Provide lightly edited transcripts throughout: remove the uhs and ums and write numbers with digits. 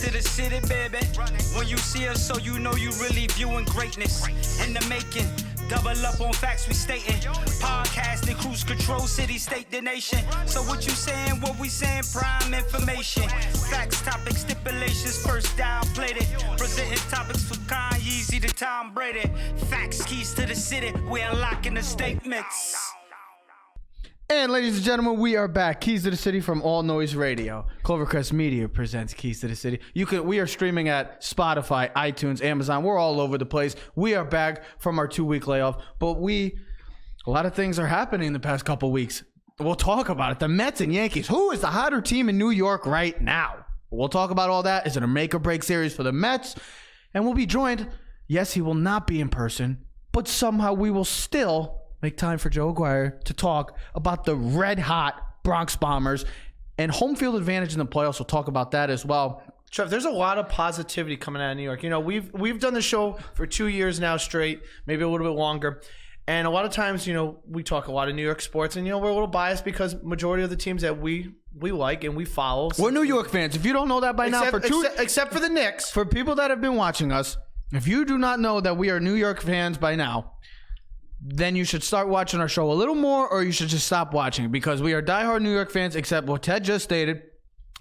to the city, baby. When you see us, so you know you really viewing greatness in the making. Double up on facts we stating. Podcasting, cruise control, city, state, the nation. So what you saying, what we saying, prime information. Facts, topics, stipulations, first down, played it. Presenting topics from Kanye to Tom Brady. Facts, keys to the city, we unlocking the statements. And ladies and gentlemen, we are back. Keys to the City from All Noise Radio. Clovercrest Media presents Keys to the City. We are streaming at Spotify, iTunes, Amazon. We're all over the place. We are back from our 2-week layoff, but a lot of things are happening in the past couple weeks. We'll talk about it. The Mets and Yankees. Who is the hotter team in New York right now? We'll talk about all that. Is it a make or break series for the Mets? And we'll be joined. Yes, he will not be in person, but somehow we will still make time for Joe Aguiar to talk about the red-hot Bronx Bombers and home field advantage in the playoffs. We'll talk about that as well. Trev, there's a lot of positivity coming out of New York. You know, we've done the show for 2 years now straight, maybe a little bit longer. And a lot of times, you know, we talk a lot of New York sports, and, you know, we're a little biased because majority of the teams that we like and we follow. We're New York fans. If you don't know that by now, except for the Knicks. For people that have been watching us, if you do not know that we are New York fans by now, then you should start watching our show a little more, or you should just stop watching, because we are diehard New York fans, except what Ted just stated.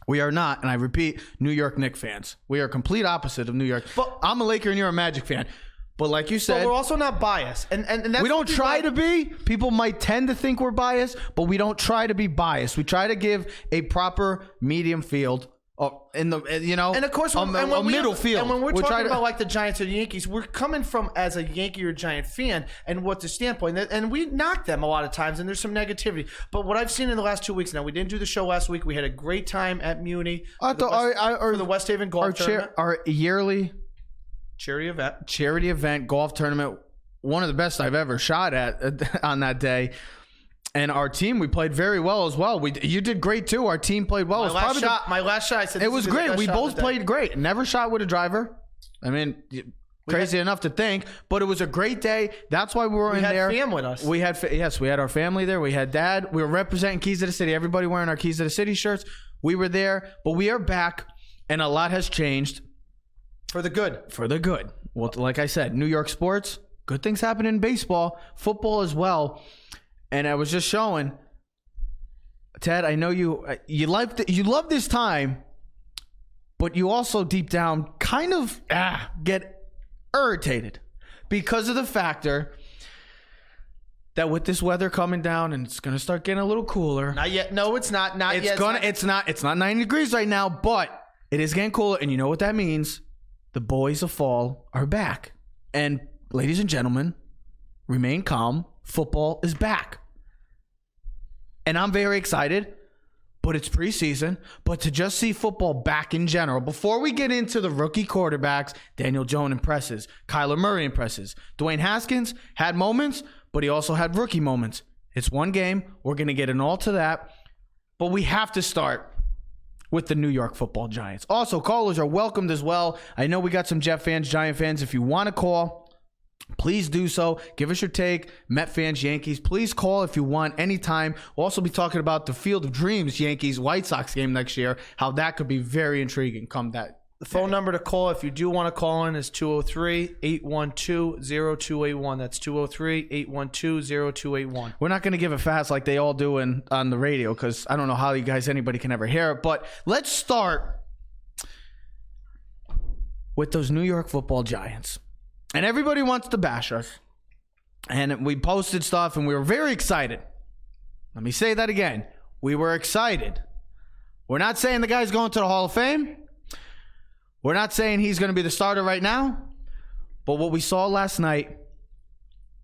We are not, and I repeat, New York Knicks fans. We are complete opposite of New York. But I'm a Laker and you're a Magic fan. But like you said, but we're also not biased. And that's we don't try to be. People might tend to think we're biased, but we don't try to be biased. We try to give a proper medium field. In the, you know, and of course, a middle field. And when we're talking about like the Giants or the Yankees, we're coming from as a Yankee or Giant fan, and what's the standpoint, and we knock them a lot of times, and there's some negativity. But what I've seen in the last 2 weeks now, we didn't do the show last week. We had a great time at Muni for the West Haven Golf Tournament, our yearly charity event golf tournament, one of the best I've ever shot at on that day. And our team, we played very well as well. You did great too. Our team played well. My last shot. I said it was great. We both played great. Never shot with a driver. I mean, crazy enough to think, but it was a great day. That's why we were in there. We had fam with us. We had our family there. We had Dad. We were representing Keys to the City. Everybody wearing our Keys to the City shirts. We were there, but we are back, and a lot has changed for the good. For the good. Well, like I said, New York sports. Good things happen in baseball, football as well. And I was just showing, Ted, I know you love this time, but you also deep down kind of get irritated because of the factor that with this weather coming down and it's going to start getting a little cooler. Not yet. No, it's not. It's not 90 degrees right now, but it is getting cooler. And you know what that means? The boys of fall are back. And ladies and gentlemen, remain calm. Football is back. And I'm very excited, but it's preseason. But to just see football back in general, before we get into the rookie quarterbacks, Daniel Jones impresses, Kyler Murray impresses. Dwayne Haskins had moments, but he also had rookie moments. It's one game. We're going to get in all to that. But we have to start with the New York Football Giants. Also, callers are welcomed as well. I know we got some Jet fans, Giant fans. If you want to call, please do so. Give us your take. Met fans, Yankees. Please call if you want anytime. We'll also be talking about the Field of Dreams Yankees White Sox game next year, how that could be very intriguing come that. The phone number to call if you do want to call in is 203-812-0281. That's 203-812-0281. We're not going to give it fast like they all do on the radio because I don't know how anybody can ever hear it. But let's start with those New York Football Giants. And everybody wants to bash us. And we posted stuff and we were very excited. Let me say that again. We were excited. We're not saying the guy's going to the Hall of Fame. We're not saying he's going to be the starter right now. But what we saw last night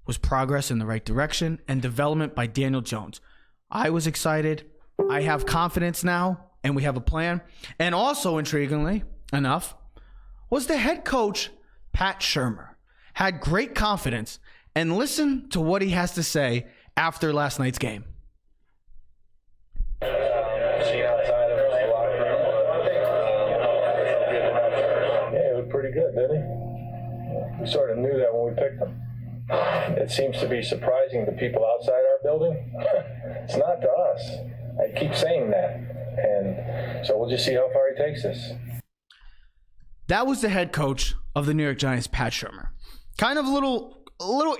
was progress in the right direction and development by Daniel Jones. I was excited. I have confidence now, and we have a plan. And also, intriguingly enough, was the head coach, Pat Shurmur, had great confidence, and listen to what he has to say after last night's game. Pretty good, didn't he? We sort of knew that when we picked him. It seems to be surprising to people outside our building. It's not to us. I keep saying that. And so we'll just see how far he takes us. That was the head coach of the New York Giants, Pat Shurmur. Kind of a little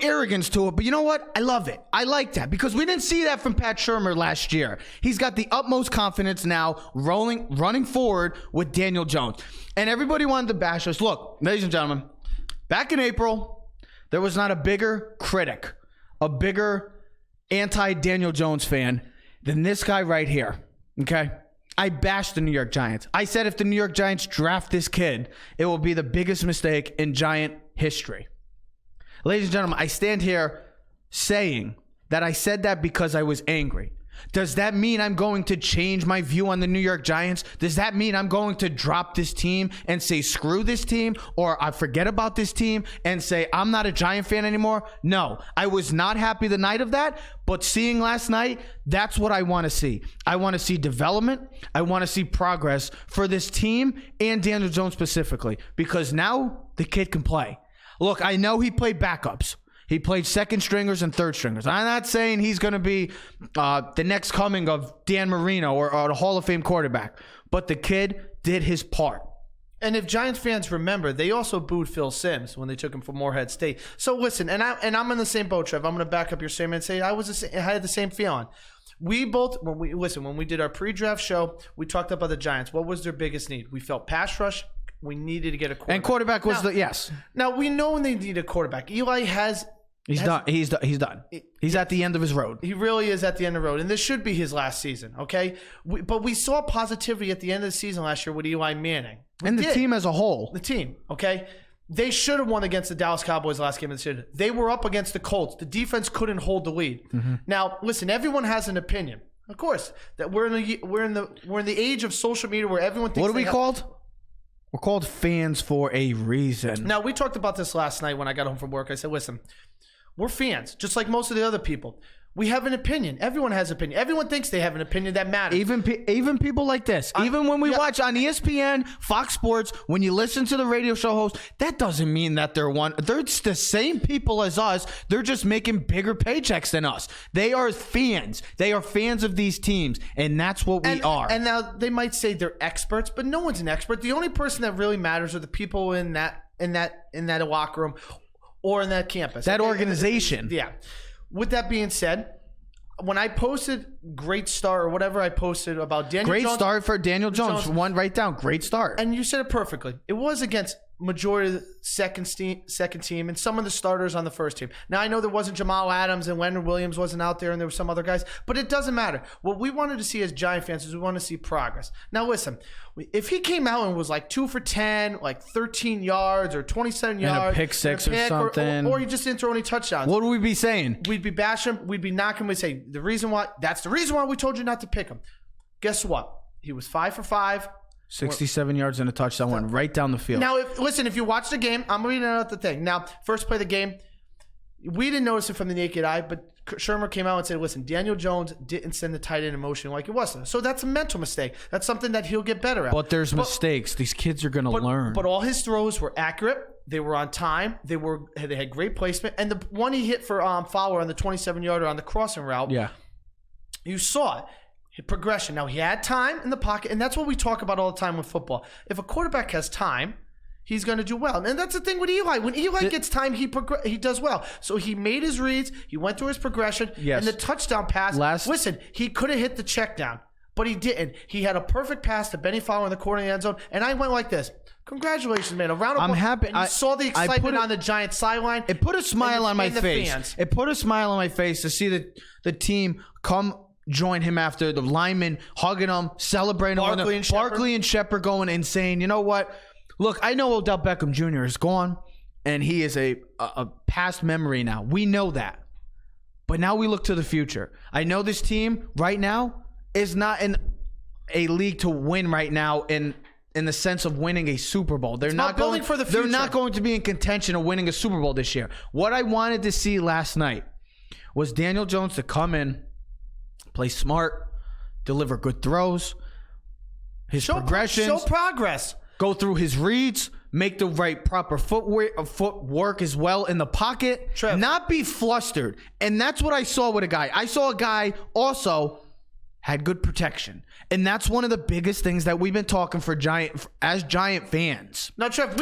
arrogance to it, but you know what? I love it. I like that because we didn't see that from Pat Shurmur last year. He's got the utmost confidence now running forward with Daniel Jones. And everybody wanted to bash us. Look, ladies and gentlemen, back in April, there was not a bigger critic, a bigger anti-Daniel Jones fan than this guy right here, okay? I bashed the New York Giants. I said if the New York Giants draft this kid, it will be the biggest mistake in Giant history. Ladies and gentlemen, I stand here saying that I said that because I was angry. Does that mean I'm going to change my view on the New York Giants? Does that mean I'm going to drop this team and say screw this team, or I forget about this team and say I'm not a Giant fan anymore? No, I was not happy the night of that, but seeing last night, that's what I want to see. I want to see development. I want to see progress for this team and Daniel Jones specifically, because now the kid can play. Look, I know he played backups. He played second stringers and third stringers. I'm not saying he's going to be the next coming of Dan Marino or a Hall of Fame quarterback, but the kid did his part. And if Giants fans remember, they also booed Phil Simms when they took him from Morehead State. So listen, and I'm in the same boat, Trev. I'm going to back up your statement and say I had the same feeling. We both, when we did our pre-draft show, we talked about the Giants. What was their biggest need? We felt pass rush. We needed to get a quarterback. And quarterback was yes. Now we know they need a quarterback. Eli has. He's done. He's done. He's at the end of his road. He really is at the end of the road. And this should be his last season, okay? But we saw positivity at the end of the season last year with Eli Manning. And the team as a whole. The team, okay? They should have won against the Dallas Cowboys last game of the season. They were up against the Colts. The defense couldn't hold the lead. Mm-hmm. Now, listen, everyone has an opinion. Of course, that we're in the age of social media where everyone thinks. What are we called? We're called fans for a reason. Now, we talked about this last night when I got home from work. I said, listen, we're fans, just like most of the other people. We have an opinion. Everyone has an opinion. Everyone thinks they have an opinion that matters. Even people like this. Even when we watch on ESPN, Fox Sports, when you listen to the radio show host, that doesn't mean that they're the same people as us. They're just making bigger paychecks than us. They are fans. They are fans of these teams, and that's what we are. And now they might say they're experts, but no one's an expert. The only person that really matters are the people in that locker room or in that campus. That organization. Yeah. With that being said, when I posted great start or whatever I posted about Daniel Jones. Great start for Daniel Jones. One right down. Great start. And you said it perfectly. It was against majority of the second team and some of the starters on the first team. Now, I know there wasn't Jamal Adams and Leonard Williams wasn't out there and there were some other guys, but it doesn't matter. What we wanted to see as Giant fans is we want to see progress. Now, listen, if he came out and was like 2 for 10, like 13 yards or 27 yards. And a pick six or something. Or he just didn't throw any touchdowns. What would we be saying? We'd be bashing him. We'd be knocking him. We'd say, that's the reason why we told you not to pick him. Guess what? He was 5 for 5. 67 yards and a touchdown, went right down the field. Now, if you watch the game, I'm reading out the thing. Now, first play of the game, we didn't notice it from the naked eye, but Shurmur came out and said, listen, Daniel Jones didn't send the tight end in motion like it wasn't. So that's a mental mistake. That's something that he'll get better at. But there's mistakes. These kids are going to learn. But all his throws were accurate. They were on time. They had great placement. And the one he hit for Fowler on the 27-yarder on the crossing route, you saw it. Progression. Now, he had time in the pocket, and that's what we talk about all the time with football. If a quarterback has time, he's going to do well. And that's the thing with Eli. When Eli gets time, he does well. So he made his reads. He went through his progression. Yes. And the touchdown pass, listen, he could have hit the check down, but he didn't. He had a perfect pass to Benny Fowler in the corner of the end zone, and I went like this. Congratulations, man. A round of applause. I'm happy. And you saw the excitement on the Giants sideline. It put a smile on my face. It put a smile on my face to see the team come join him after the linemen hugging him, celebrating him. Barkley and Shepard going insane. You know what? Look, I know Odell Beckham Jr. is gone, and he is a past memory now. We know that. But now we look to the future. I know this team right now is not in a league to win right now in the sense of winning a Super Bowl. They're not going for the future. They're not going to be in contention of winning a Super Bowl this year. What I wanted to see last night was Daniel Jones to come in, play smart, deliver good throws, progressions. Show progress. Go through his reads, make the right proper footwork as well in the pocket, not be flustered. And that's what I saw with a guy. I saw a guy also had good protection. And that's one of the biggest things that we've been talking as Giant fans. Now, Trev,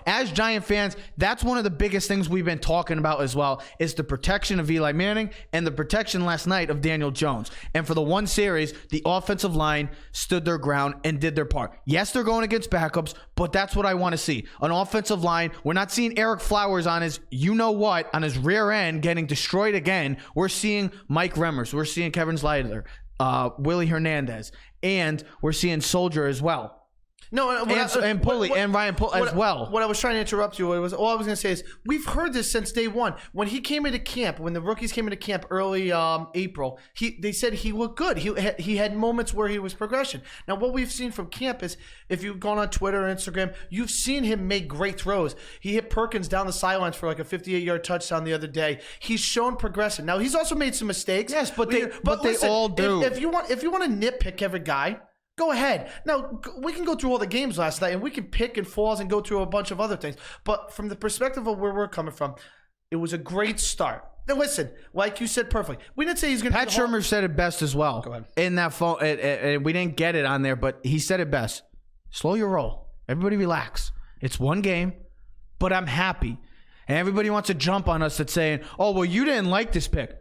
as Giant fans, that's one of the biggest things we've been talking about as well, is the protection of Eli Manning and the protection last night of Daniel Jones. And for the one series, the offensive line stood their ground and did their part. Yes, they're going against backups, but that's what I want to see. An offensive line. We're not seeing Eric Flowers on his on his rear end getting destroyed again. We're seeing Mike Remmers. We're seeing Kevin Slider. Willie Hernandez, and we're seeing Soldier as well. No, and Pulley and Ryan Pulley as well. What I was trying to interrupt you was all I was going to say is we've heard this since day one. When he came into camp, when the rookies came into camp early April, they said he looked good. He had moments where he was progression. Now, what we've seen from camp is if you've gone on Twitter or Instagram, you've seen him make great throws. He hit Perkins down the sidelines for like a 58-yard touchdown the other day. He's shown progression. Now, he's also made some mistakes. Yes, but they listen, all do. If you want to nitpick every guy, go ahead. Now, we can go through all the games last night, and we can pick and falls and go through a bunch of other things. But from the perspective of where we're coming from, it was a great start. Now, listen, like you said perfectly. We didn't say he's going to... Pat Shurmur said it best as well. Go ahead. In that phone, and we didn't get it on there, but he said it best. Slow your roll. Everybody relax. It's one game, but I'm happy. And everybody wants to jump on us that's saying, oh, well, you didn't like this pick.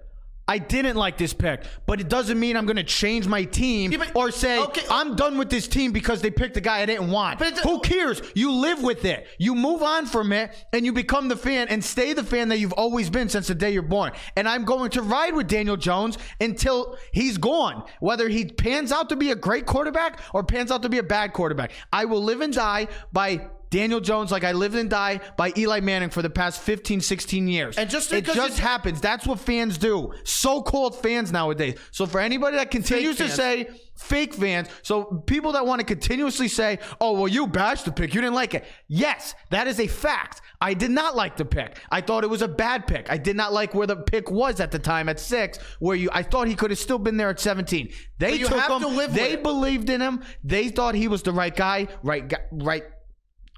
I didn't like this pick, but it doesn't mean I'm going to change my team or say I'm done with this team because they picked a guy I didn't want. Who cares? You live with it. You move on from it, and you become the fan and stay the fan that you've always been since the day you're born. And I'm going to ride with Daniel Jones until he's gone, whether he pans out to be a great quarterback or pans out to be a bad quarterback. I will live and die by Daniel Jones like I lived and died by Eli Manning for the past 15, 16 years. And it just happens. That's what fans do. So-called fans nowadays. So for anybody that continues to say fake fans, so people that want to continuously say, oh, well, you bashed the pick. You didn't like it. Yes, that is a fact. I did not like the pick. I thought it was a bad pick. I did not like where the pick was at the time at 6, I thought he could have still been there at 17. They took him. They believed in him. They thought he was the right guy, right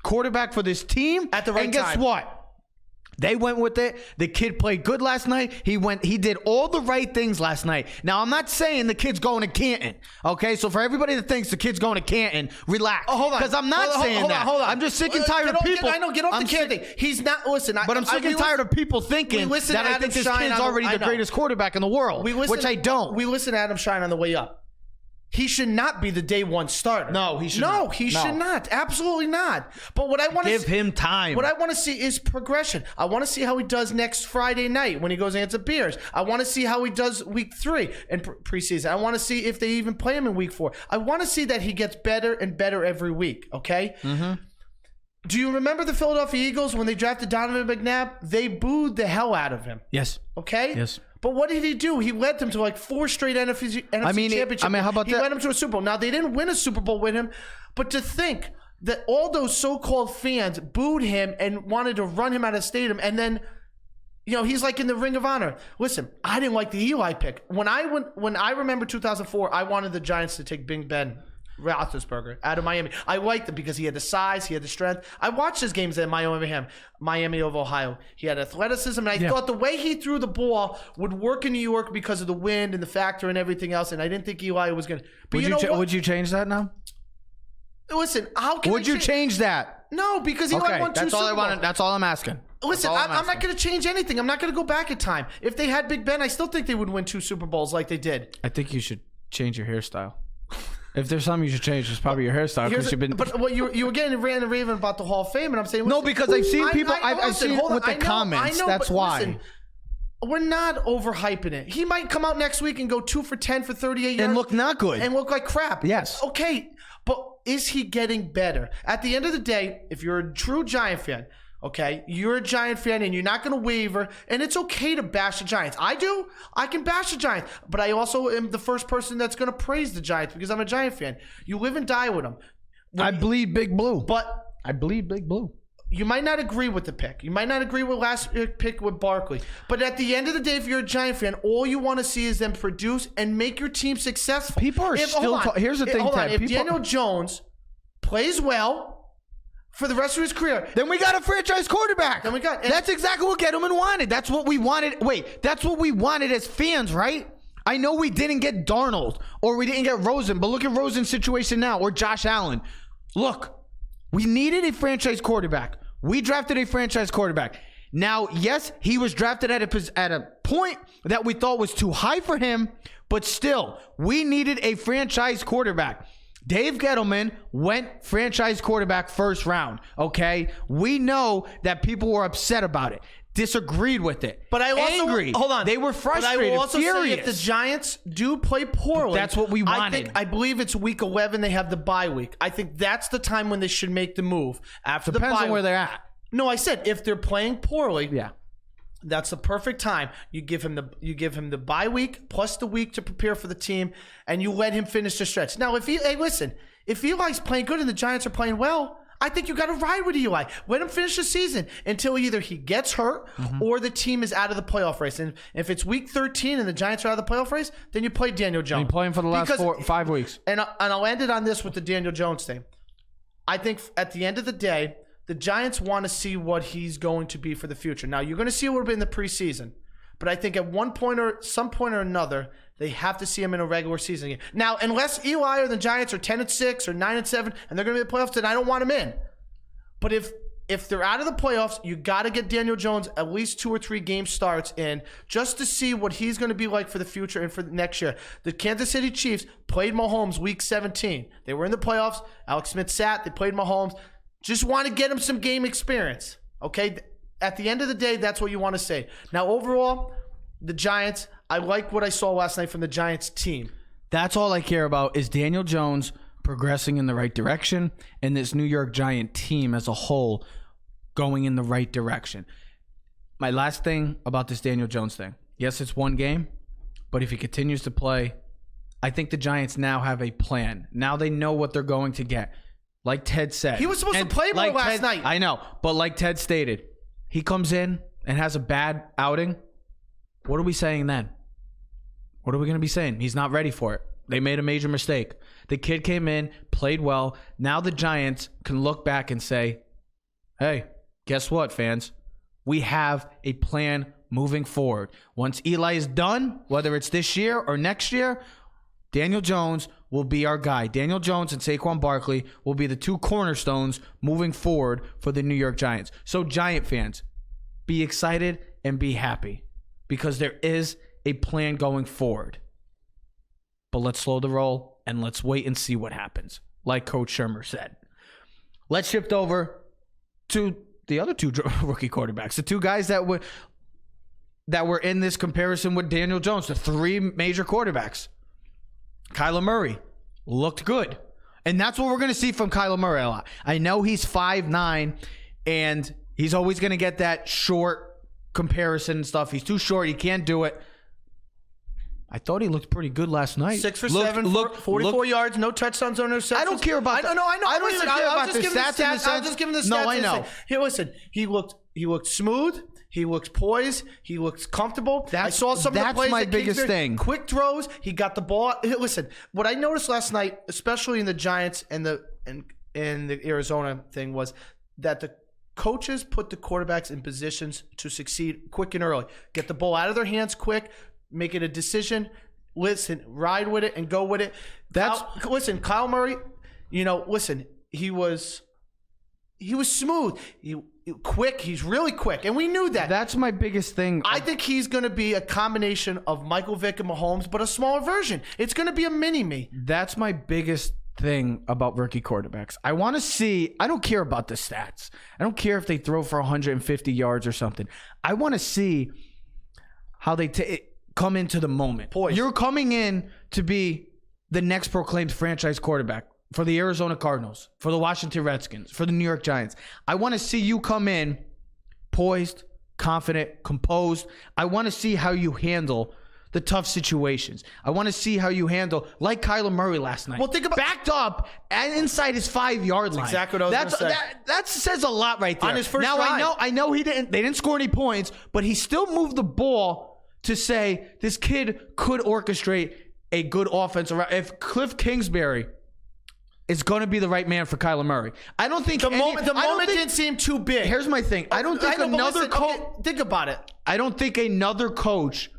quarterback for this team at the right time. And guess what? They went with it. The kid played good last night. He did all the right things last night. Now, I'm not saying the kid's going to Canton. Okay, so for everybody that thinks the kid's going to Canton, relax. Oh, hold on. Because I'm not saying that. Hold on. I'm just sick and tired of people. Get off the Canton thing. He's not. Listen, but I'm sick and tired of people thinking that I think this kid's already the greatest quarterback in the world, which I don't. We listen to Adam Shine on the way up. He should not be the day one starter. No, he should not. No, he should not. Absolutely not. But what I want to give him time. What I want to see is progression. I want to see how he does next Friday night when he goes against the Bears. I want to see how he does week 3 in preseason. I want to see if they even play him in week 4. I want to see that he gets better and better every week. Okay. Mm-hmm. Do you remember the Philadelphia Eagles when they drafted Donovan McNabb? They booed the hell out of him. Yes. Okay. Yes. But what did he do? He led them to like 4 straight NFC championships. How about that? He led them to a Super Bowl. Now, they didn't win a Super Bowl with him, but to think that all those so-called fans booed him and wanted to run him out of the stadium, and then, he's like in the Ring of Honor. Listen, I didn't like the Eli pick. When I remember 2004, I wanted the Giants to take Big Ben Roethlisberger out of Miami. I liked him because he had the size, he had the strength. I watched his games at Miami of Ohio. He had athleticism, and I thought the way he threw the ball would work in New York because of the wind and the factor and everything else, and I didn't think Eli was going to. But would you change that now? Listen, how can would you change that? No, because Eli won 2 Super Bowls. That's all I'm asking. Listen, I'm not going to change anything. I'm not going to go back in time. If they had Big Ben, I still think they would win 2 Super Bowls like they did. I think you should change your hairstyle. If there's something you should change, it's probably your hairstyle. But what you were getting ranting and raving about the Hall of Fame, and I'm saying no, because I've seen people. I've seen with the comments. That's why. Listen, we're not overhyping it. He might come out next week and go 2 for 10 for 38 yards and look not good and look like crap. Yes. Okay, but is he getting better? At the end of the day, if you're a true Giant fan. Okay, you're a Giant fan and you're not going to waver, and it's okay to bash the Giants. I do. I can bash the Giants, but I also am the first person that's going to praise the Giants because I'm a Giant fan. You live and die with them. I bleed Big Blue. But I bleed Big Blue. You might not agree with the pick. You might not agree with last pick with Barkley. But at the end of the day, if you're a Giant fan, all you want to see is them produce and make your team successful. People are here's the thing, Ted. If Daniel Jones plays well for the rest of his career, then we got a franchise quarterback. That's exactly what Gettleman wanted. That's what we wanted. Wait, that's what we wanted as fans, right? I know we didn't get Darnold or we didn't get Rosen, but look at Rosen's situation now, or Josh Allen. Look, we needed a franchise quarterback. We drafted a franchise quarterback. Now, yes, he was drafted at a point that we thought was too high for him, but still, we needed a franchise quarterback. Dave Gettleman went franchise quarterback first round, okay? We know that people were upset about it, disagreed with it, but I also, angry. Hold on. They were frustrated, but I will also furious. say if the Giants do play poorly, That's what we wanted. I believe it's week 11. They have the bye week. I think that's the time when they should make the move after the bye. Depends on where they're at. No, I said if they're playing poorly, Yeah. that's the perfect time. You give him the bye week plus the week to prepare for the team, and you let him finish the stretch. Now, if Eli's playing good and the Giants are playing well, I think you got to ride with Eli. Let him finish the season until either he gets hurt or the team is out of the playoff race. And if it's week 13 and the Giants are out of the playoff race, then you play Daniel Jones. You play him for the last 5 weeks. And I'll end it on this with the Daniel Jones thing. I think at the end of the day, the Giants want to see what he's going to be for the future. Now, you're going to see a little bit in the preseason, but I think at some point or another, they have to see him in a regular season game. Now, unless Eli or the Giants are 10-6 or 9-7 and they're going to be in the playoffs, then I don't want him in. But if they're out of the playoffs, you got to get Daniel Jones at least 2 or 3 game starts in just to see what he's going to be like for the future and for next year. The Kansas City Chiefs played Mahomes week 17. They were in the playoffs. Alex Smith sat. They played Mahomes. Just want to get him some game experience, okay? At the end of the day, that's what you want to say. Now, overall, the Giants, I like what I saw last night from the Giants team. That's all I care about is Daniel Jones progressing in the right direction and this New York Giant team as a whole going in the right direction. My last thing about this Daniel Jones thing. Yes, it's one game, but if he continues to play, I think the Giants now have a plan. Now they know what they're going to get. Like Ted said. He was supposed to play more last night. I know, but like Ted stated, he comes in and has a bad outing. What are we saying then? What are we going to be saying? He's not ready for it. They made a major mistake. The kid came in, played well. Now the Giants can look back and say, hey, guess what, fans? We have a plan moving forward. Once Eli is done, whether it's this year or next year, Daniel Jones will be our guy. Daniel Jones and Saquon Barkley will be the 2 cornerstones moving forward for the New York Giants. So Giant fans, be excited and be happy because there is a plan going forward. But let's slow the roll and let's wait and see what happens, like Coach Shermer said. Let's shift over to the other 2 rookie quarterbacks, the 2 guys that were in this comparison with Daniel Jones, the 3 major quarterbacks. Kyler Murray looked good. And that's what we're going to see from Kyler Murray a lot. I know he's 5'9", and he's always going to get that short comparison and stuff. He's too short. He can't do it. I thought he looked pretty good last night. 6 for 7, 44 yards, no touchdowns, no interceptions. I don't care about that. I know. I don't even care about the stats in the sense. I was just giving the stats. No, I know. Here, listen. He looked smooth. He looks poised. He looks comfortable. I saw some of the plays. That's my that biggest thing. Quick throws. He got the ball. Listen, what I noticed last night, especially in the Giants and the Arizona thing, was that the coaches put the quarterbacks in positions to succeed quick and early. Get the ball out of their hands quick. Make it a decision. Listen, ride with it and go with it. Listen, Kyle Murray. Listen, he was smooth. Quick. He's really quick, and we knew that. That's my biggest thing. I think he's going to be a combination of Michael Vick and Mahomes, but a smaller version. It's going to be a mini-me. That's my biggest thing about rookie quarterbacks. I want to see. I don't care about the stats. I don't care if they throw for 150 yards or something. I want to see how they come into the moment. Poise. You're coming in to be the next proclaimed franchise quarterback for the Arizona Cardinals, for the Washington Redskins, for the New York Giants. I want to see you come in poised, confident, composed. I want to see how you handle the tough situations. I want to see how you handle, like Kyler Murray last night. Well, think about backed up and inside his 5-yard line. Exactly what I was going to say. That says a lot right there. On his first now drive. I know they didn't score any points, but he still moved the ball to say this kid could orchestrate a good offense. If Cliff Kingsbury is going to be the right man for Kyler Murray, I don't think the moment didn't seem too big. Here's my thing. I don't think another coach. Think about it. I don't think another coach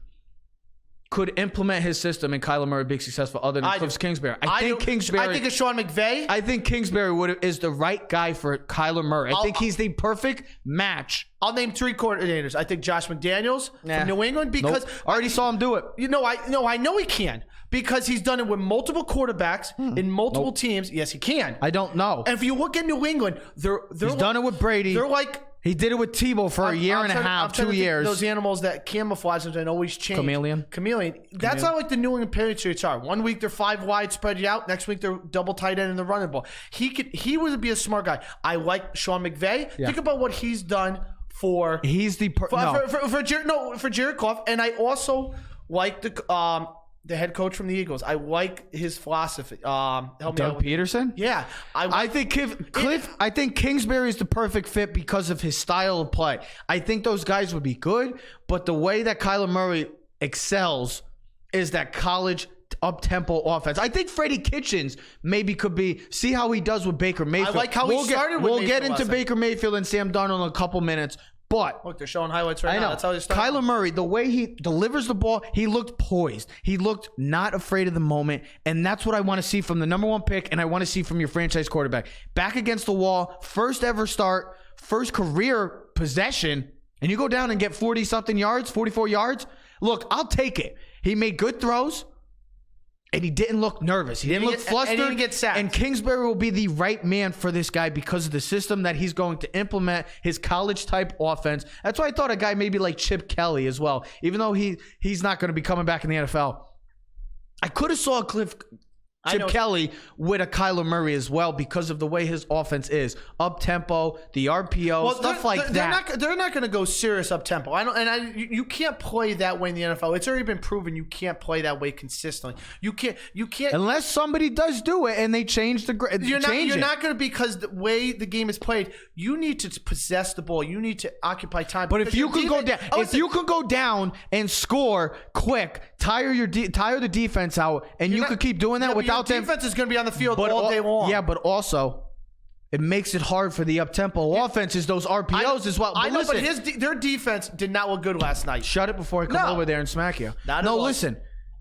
could implement his system and Kyler Murray be successful other than Cliff Kingsbury? I think it's Sean McVay. I think Kingsbury is the right guy for Kyler Murray. I think he's the perfect match. I'll name 3 coordinators. I think Josh McDaniels from New England because I already saw him do it. I know he can because he's done it with multiple quarterbacks in multiple teams. Yes, he can. I don't know. And if you look at New England, he's done it with Brady. They're like. He did it with Tebow for a year and a half, 2 years. Those animals that camouflage and always change. Chameleon. That's how like the New England Patriots are. 1 week they're 5 wide, spread you out. Next week they're double tight end in the running ball. He would be a smart guy. I like Sean McVay. Yeah. Think about what he's done for. He's the for Jared Goff, and I also like the head coach from the Eagles. I like his philosophy. Doug Peterson? Yeah. I think I think Kingsbury is the perfect fit because of his style of play. I think those guys would be good, but the way that Kyler Murray excels is that college up-tempo offense. I think Freddie Kitchens maybe could be. See how he does with Baker Mayfield. I like how he started with We'll get into Baker Mayfield and Sam Darnold in a couple minutes. But look, they're showing highlights right now. That's how he started. Kyler Murray, the way he delivers the ball, he looked poised. He looked not afraid of the moment, and that's what I want to see from the number 1 pick, and I want to see from your franchise quarterback. Back against the wall, first ever start, first career possession, and you go down and get 40-something yards, 44 yards. Look, I'll take it. He made good throws. And he didn't look nervous. He didn't look flustered. And he didn't get sacked. And Kingsbury will be the right man for this guy because of the system that he's going to implement, his college-type offense. That's why I thought a guy maybe like Chip Kelly as well, even though he's not going to be coming back in the NFL. I could have saw Chip Kelly with a Kyler Murray as well because of the way his offense is. Up-tempo, the RPO, stuff like that. They're not going to go serious up-tempo. You can't play that way in the NFL. It's already been proven you can't play that way consistently. You can't unless somebody does do it and they change the You're not going to, because the way the game is played, you need to possess the ball. You need to occupy time. But if you can go down and score quick, tire the defense out, and you could keep doing that without them. Defense is going to be on the field all day long. Yeah, but also it makes it hard for the up-tempo offenses, those RPOs as well. I know, but their defense did not look good last night. Shut it before I come over there and smack you. Listen.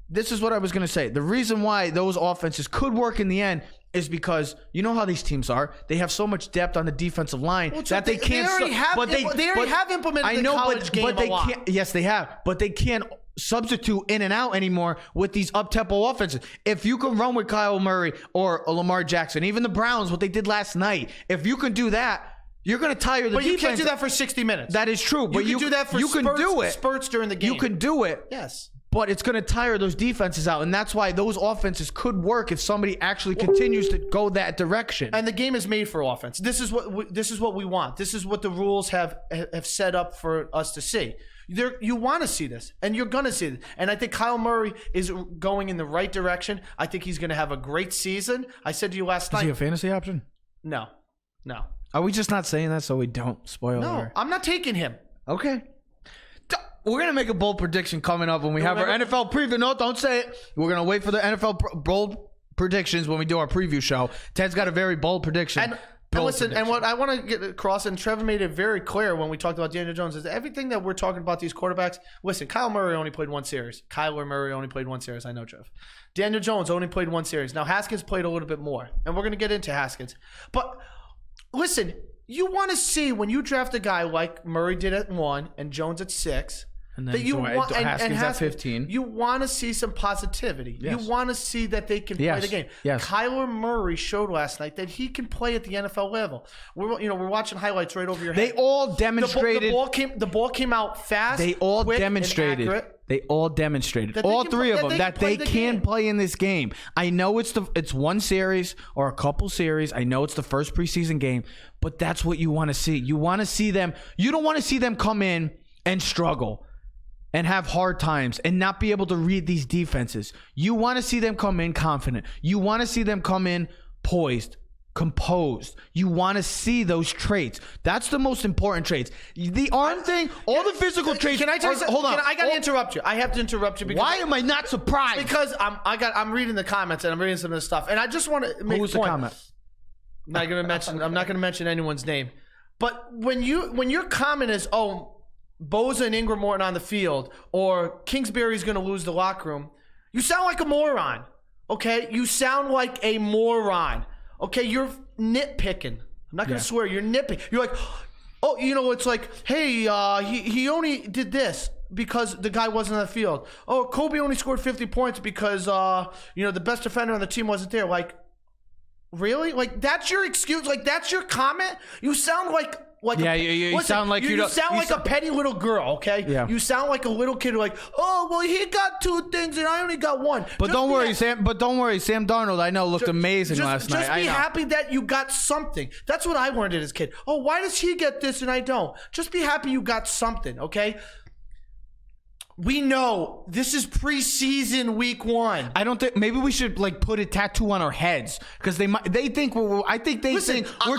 This is what I was going to say. The reason why those offenses could work in the end is because you know how these teams are. They have so much depth on the defensive line that they can't. They already have implemented the college game a lot. Can't, yes, they have. But they can't substitute in and out anymore with these up-tempo offenses. If you can run with Kyle Murray or Lamar Jackson, even the Browns, what they did last night, if you can do that, you're going to tire the defense. But you can't do that for 60 minutes. That is true. But you can do that for spurts during the game. You can do it. Yes. But it's going to tire those defenses out, and that's why those offenses could work if somebody actually continues to go that direction. And the game is made for offense. This is what we want. This is what the rules have set up for us to see. You want to see this, and you're going to see it. And I think Kyle Murray is going in the right direction. I think he's going to have a great season. I said to you last night. Is he a fantasy option? No. Are we just not saying that so we don't spoil it? No, I'm not taking him. Okay. We're going to make a bold prediction coming up when we have our NFL preview. No, don't say it. We're going to wait for the NFL bold predictions when we do our preview show. Ted's got a very bold prediction. And listen, and what I want to get across, and Trevor made it very clear when we talked about Daniel Jones, is that everything that we're talking about these quarterbacks, listen, Kyle Murray only played 1 series. Kyler Murray only played 1 series. I know, Trev. Daniel Jones only played 1 series. Now, Haskins played a little bit more, and we're going to get into Haskins. But listen, you want to see when you draft a guy like Murray did at 1 and Jones at 6, and then Haskins at 15. You want to see some positivity. Yes. You want to see that they can play the game. Yes. Kyler Murray showed last night that he can play at the NFL level. We're watching highlights right over your head. They all demonstrated. The ball came out fast. They all demonstrated. They all demonstrated. All 3 of them that they can play in this game. I know it's 1 series or a couple series. I know it's the first preseason game, but that's what you want to see. You want to see them. You don't want to see them come in and struggle and have hard times and not be able to read these defenses. You want to see them come in confident. You want to see them come in poised, composed. You want to see those traits. That's the most important traits. The arm thing, all the physical traits. Can I tell you something? Hold on. I got to interrupt you. I have to interrupt you. Why am I not surprised? Because I'm reading the comments and I'm reading some of this stuff, and I just want to make a point. Who's the comment? I'm not going to mention anyone's name. But when your comment is, Boza and Ingram Morton on the field, or Kingsbury's going to lose the locker room, you sound like a moron. Okay? You sound like a moron. Okay? You're nitpicking. I'm not going to swear. You're nitpicking. You're like, oh, it's like, hey, he only did this because the guy wasn't on the field. Oh, Kobe only scored 50 points because, the best defender on the team wasn't there. Like, really? Like, that's your excuse? Like, that's your comment? You sound like you sound like you sound like a petty little girl, okay? Yeah. You sound like a little kid like, oh, well, he got 2 things and I only got 1. But don't worry, Sam Darnold, I know, looked amazing last night. Just be happy that you got something. That's what I learned as a kid. Oh, why does he get this and I don't? Just be happy you got something, okay? We know this is preseason week 1. I don't think maybe we should put a tattoo on our heads because they think we're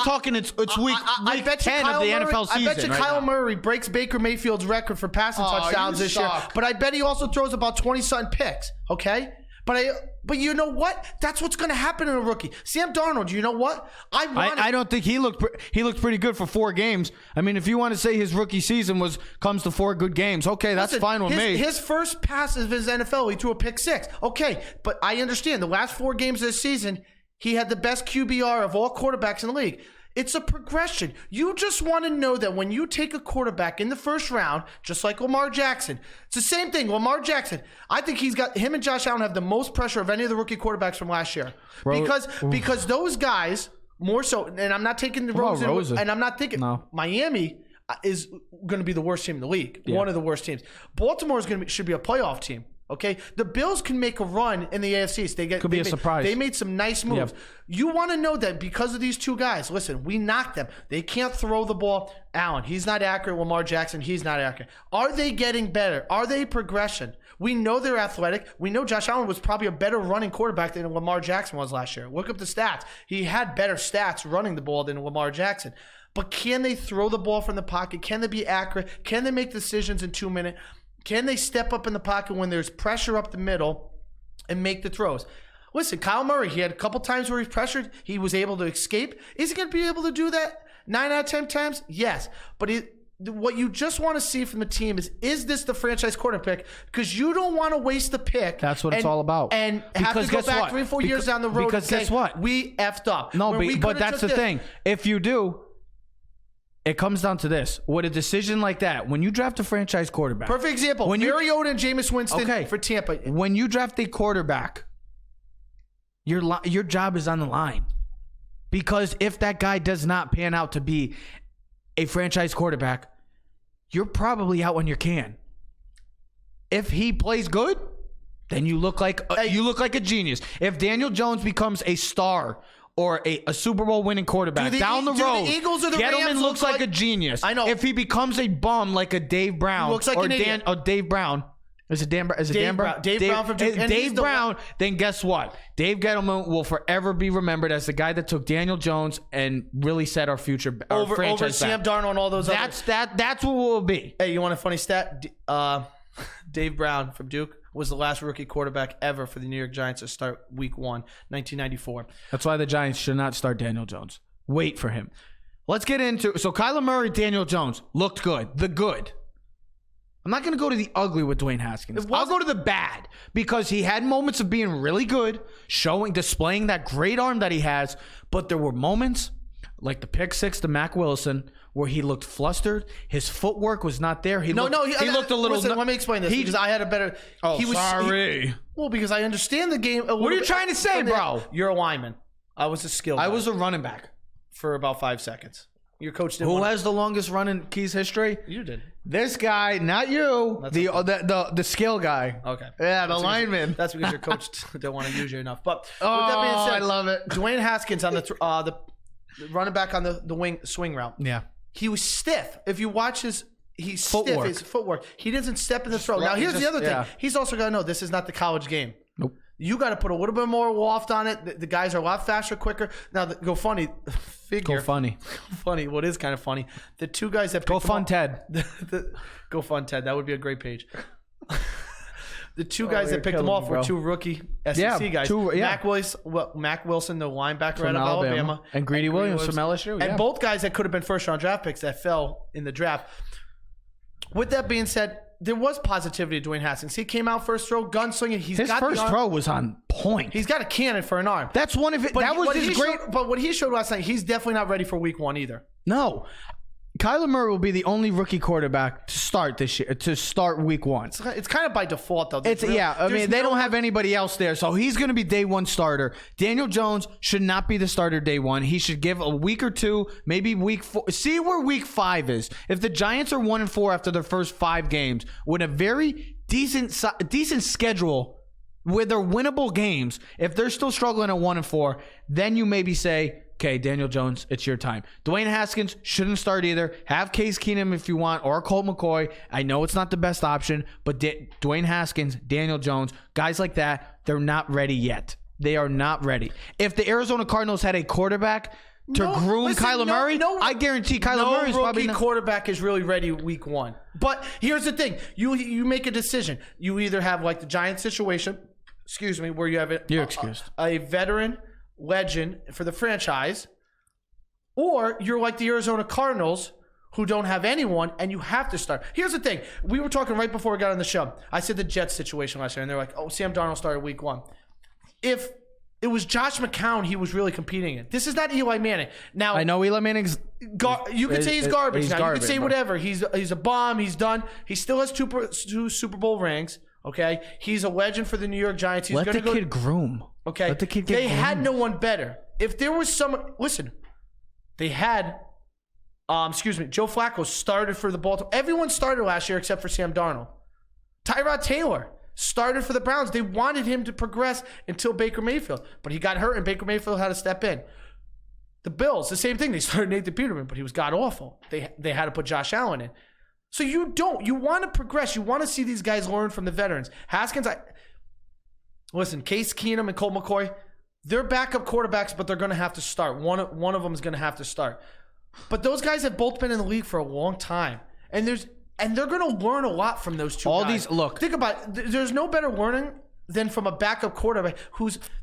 talking it's week 10 of the NFL season. I bet you Kyle Murray breaks Baker Mayfield's record for passing touchdowns this year. But I bet he also throws about 20-something picks. Okay. But you know what? That's what's going to happen in a rookie. Sam Darnold, you know what? I don't think he looked pretty good for 4 games. I mean, if you want to say his rookie season comes to 4 good games, okay, that's fine with me. His first pass of his NFL, he threw a pick 6. Okay, but I understand the last 4 games of the season, he had the best QBR of all quarterbacks in the league. It's a progression. You just want to know that when you take a quarterback in the first round, just like Lamar Jackson, it's the same thing. Lamar Jackson, I think him and Josh Allen have the most pressure of any of the rookie quarterbacks from last year. Because those guys, more so, and I'm not taking the Rosen, and I'm not thinking Miami is going to be the worst team in the league. Yeah. One of the worst teams. Baltimore should be a playoff team. Okay, the Bills can make a run in the AFC. Could be a surprise. They made some nice moves. Yep. You want to know that because of these 2 guys. Listen, we knocked them. They can't throw the ball. Allen, he's not accurate. Lamar Jackson, he's not accurate. Are they getting better? Are they progression? We know they're athletic. We know Josh Allen was probably a better running quarterback than Lamar Jackson was last year. Look up the stats. He had better stats running the ball than Lamar Jackson. But can they throw the ball from the pocket? Can they be accurate? Can they make decisions in 2 minutes? Can they step up in the pocket when there's pressure up the middle and make the throws? Listen, Kyle Murray, he had a couple times where he's pressured. He was able to escape. Is he going to be able to do that 9 out of 10 times? Yes. But what you just want to see from the team is this the franchise quarterback? Because you don't want to waste the pick. That's what it's all about. And have to go back 3 or 4 years down the road and say, guess what? We effed up. No, but that's the thing. If you do, it comes down to this. With a decision like that, when you draft a franchise quarterback. Perfect example. Mariota and Jameis Winston for Tampa. When you draft a quarterback, your job is on the line. Because if that guy does not pan out to be a franchise quarterback, you're probably out when you can. If he plays good, then you look like a genius. If Daniel Jones becomes a star or a Super Bowl winning quarterback down the road, the Eagles or the Gettleman Rams looks like a genius. I know. If he becomes a bum like a Dave Brown, looks like Dave Brown. Is it Dan? Is it Dan Brown? Dave Brown from Duke. Dave Brown. Then guess what? Dave Gettleman will forever be remembered as the guy that took Daniel Jones and really set our future, our franchise over Sam Darnold and all those. That's what we'll be. Hey, you want a funny stat? Dave Brown from Duke was the last rookie quarterback ever for the New York Giants to start Week 1, 1994. That's why the Giants should not start Daniel Jones. Wait for him. Let's get into so Kyler Murray, Daniel Jones looked good. The good. I'm not going to go to the ugly with Dwayne Haskins. I'll go to the bad because he had moments of being really good, displaying that great arm that he has, but there were moments like the pick 6 to Mac Wilson where he looked flustered. His footwork was not there. He looked a little. Listen, let me explain this because I had a better. Oh, sorry. Well, because I understand the game. What are you trying to say, bro? You're a lineman. I was a skill guy. I was a running back for about 5 seconds. Your coach didn't. Who has the longest run in Keys history? You did. This guy, not you. The skill guy. Okay. Yeah, the lineman. That's because your coach don't want to use you enough. But with that being said, I love it. Dwayne Haskins on the running back on the wing swing route. Yeah. He was stiff. If you watch his footwork. He doesn't step in the throw. Now here's the other thing. He's also got to know this is not the college game. Nope. You got to put a little bit more waft on it. The guys are a lot faster, quicker. Now, Go funny. What is kind of funny? The 2 guys that Go Fun Ted. Go Fun Ted. That would be a great page. The 2 guys that picked him off were 2 rookie SEC guys. Mac Wilson, the linebacker out of Alabama. And Greedy Williams from LSU. And both guys that could have been first-round draft picks that fell in the draft. With that being said, there was positivity to Dwayne Haskins. He came out first throw, gunslinging. His first throw was on point. He's got a cannon for an arm. That's one of it. That was his great. But what he showed last night, he's definitely not ready for week 1 either. No. Kyler Murray will be the only rookie quarterback to start this year, to start week 1. It's kind of by default, though. They don't have anybody else there, so he's going to be day 1 starter. Daniel Jones should not be the starter day 1. He should give a week or 2, maybe week 4. See where week 5 is. If the Giants are 1-4 after their first 5 games, with a very decent schedule, where they're winnable games, if they're still struggling at 1-4, then you maybe say, okay, Daniel Jones, it's your time. Dwayne Haskins shouldn't start either. Have Case Keenum if you want, or Colt McCoy. I know it's not the best option, but Dwayne Haskins, Daniel Jones, guys like that, they're not ready yet. They are not ready. If the Arizona Cardinals had a quarterback to groom Kyler Murray, I guarantee Kyler Murray is probably not. Quarterback is really ready week 1. But here's the thing: you make a decision. You either have like the Giants situation, where you have a veteran legend for the franchise, or you're like the Arizona Cardinals who don't have anyone and you have to start. Here's the thing. We were talking right before we got on the show. I said the Jets situation last year, and they're like, oh, Sam Darnold started week 1. If it was Josh McCown he was really competing in. This is not Eli Manning. Now I know Eli Manning's you could say he's garbage. He's now garbage, you could say whatever. He's a bomb. He's done. He still has 2 Super Bowl rings. Okay, he's a legend for the New York Giants. He's Let the kid groom. Okay, let the kid get they groomed. had no one better. If there was someone, listen, they had, Joe Flacco started for the Baltimore. Everyone started last year except for Sam Darnold. Tyrod Taylor started for the Browns. They wanted him to progress until Baker Mayfield, but he got hurt and Baker Mayfield had to step in. The Bills, the same thing. They started Nathan Peterman, but he was god awful. They had to put Josh Allen in. So you want to progress. You want to see these guys learn from the veterans. Haskins, listen, Case Keenum and Colt McCoy, they're backup quarterbacks, but they're going to have to start. One of them is going to have to start. But those guys have both been in the league for a long time. And they're going to learn a lot from those two guys. Think about it. There's no better learning than from a backup quarterback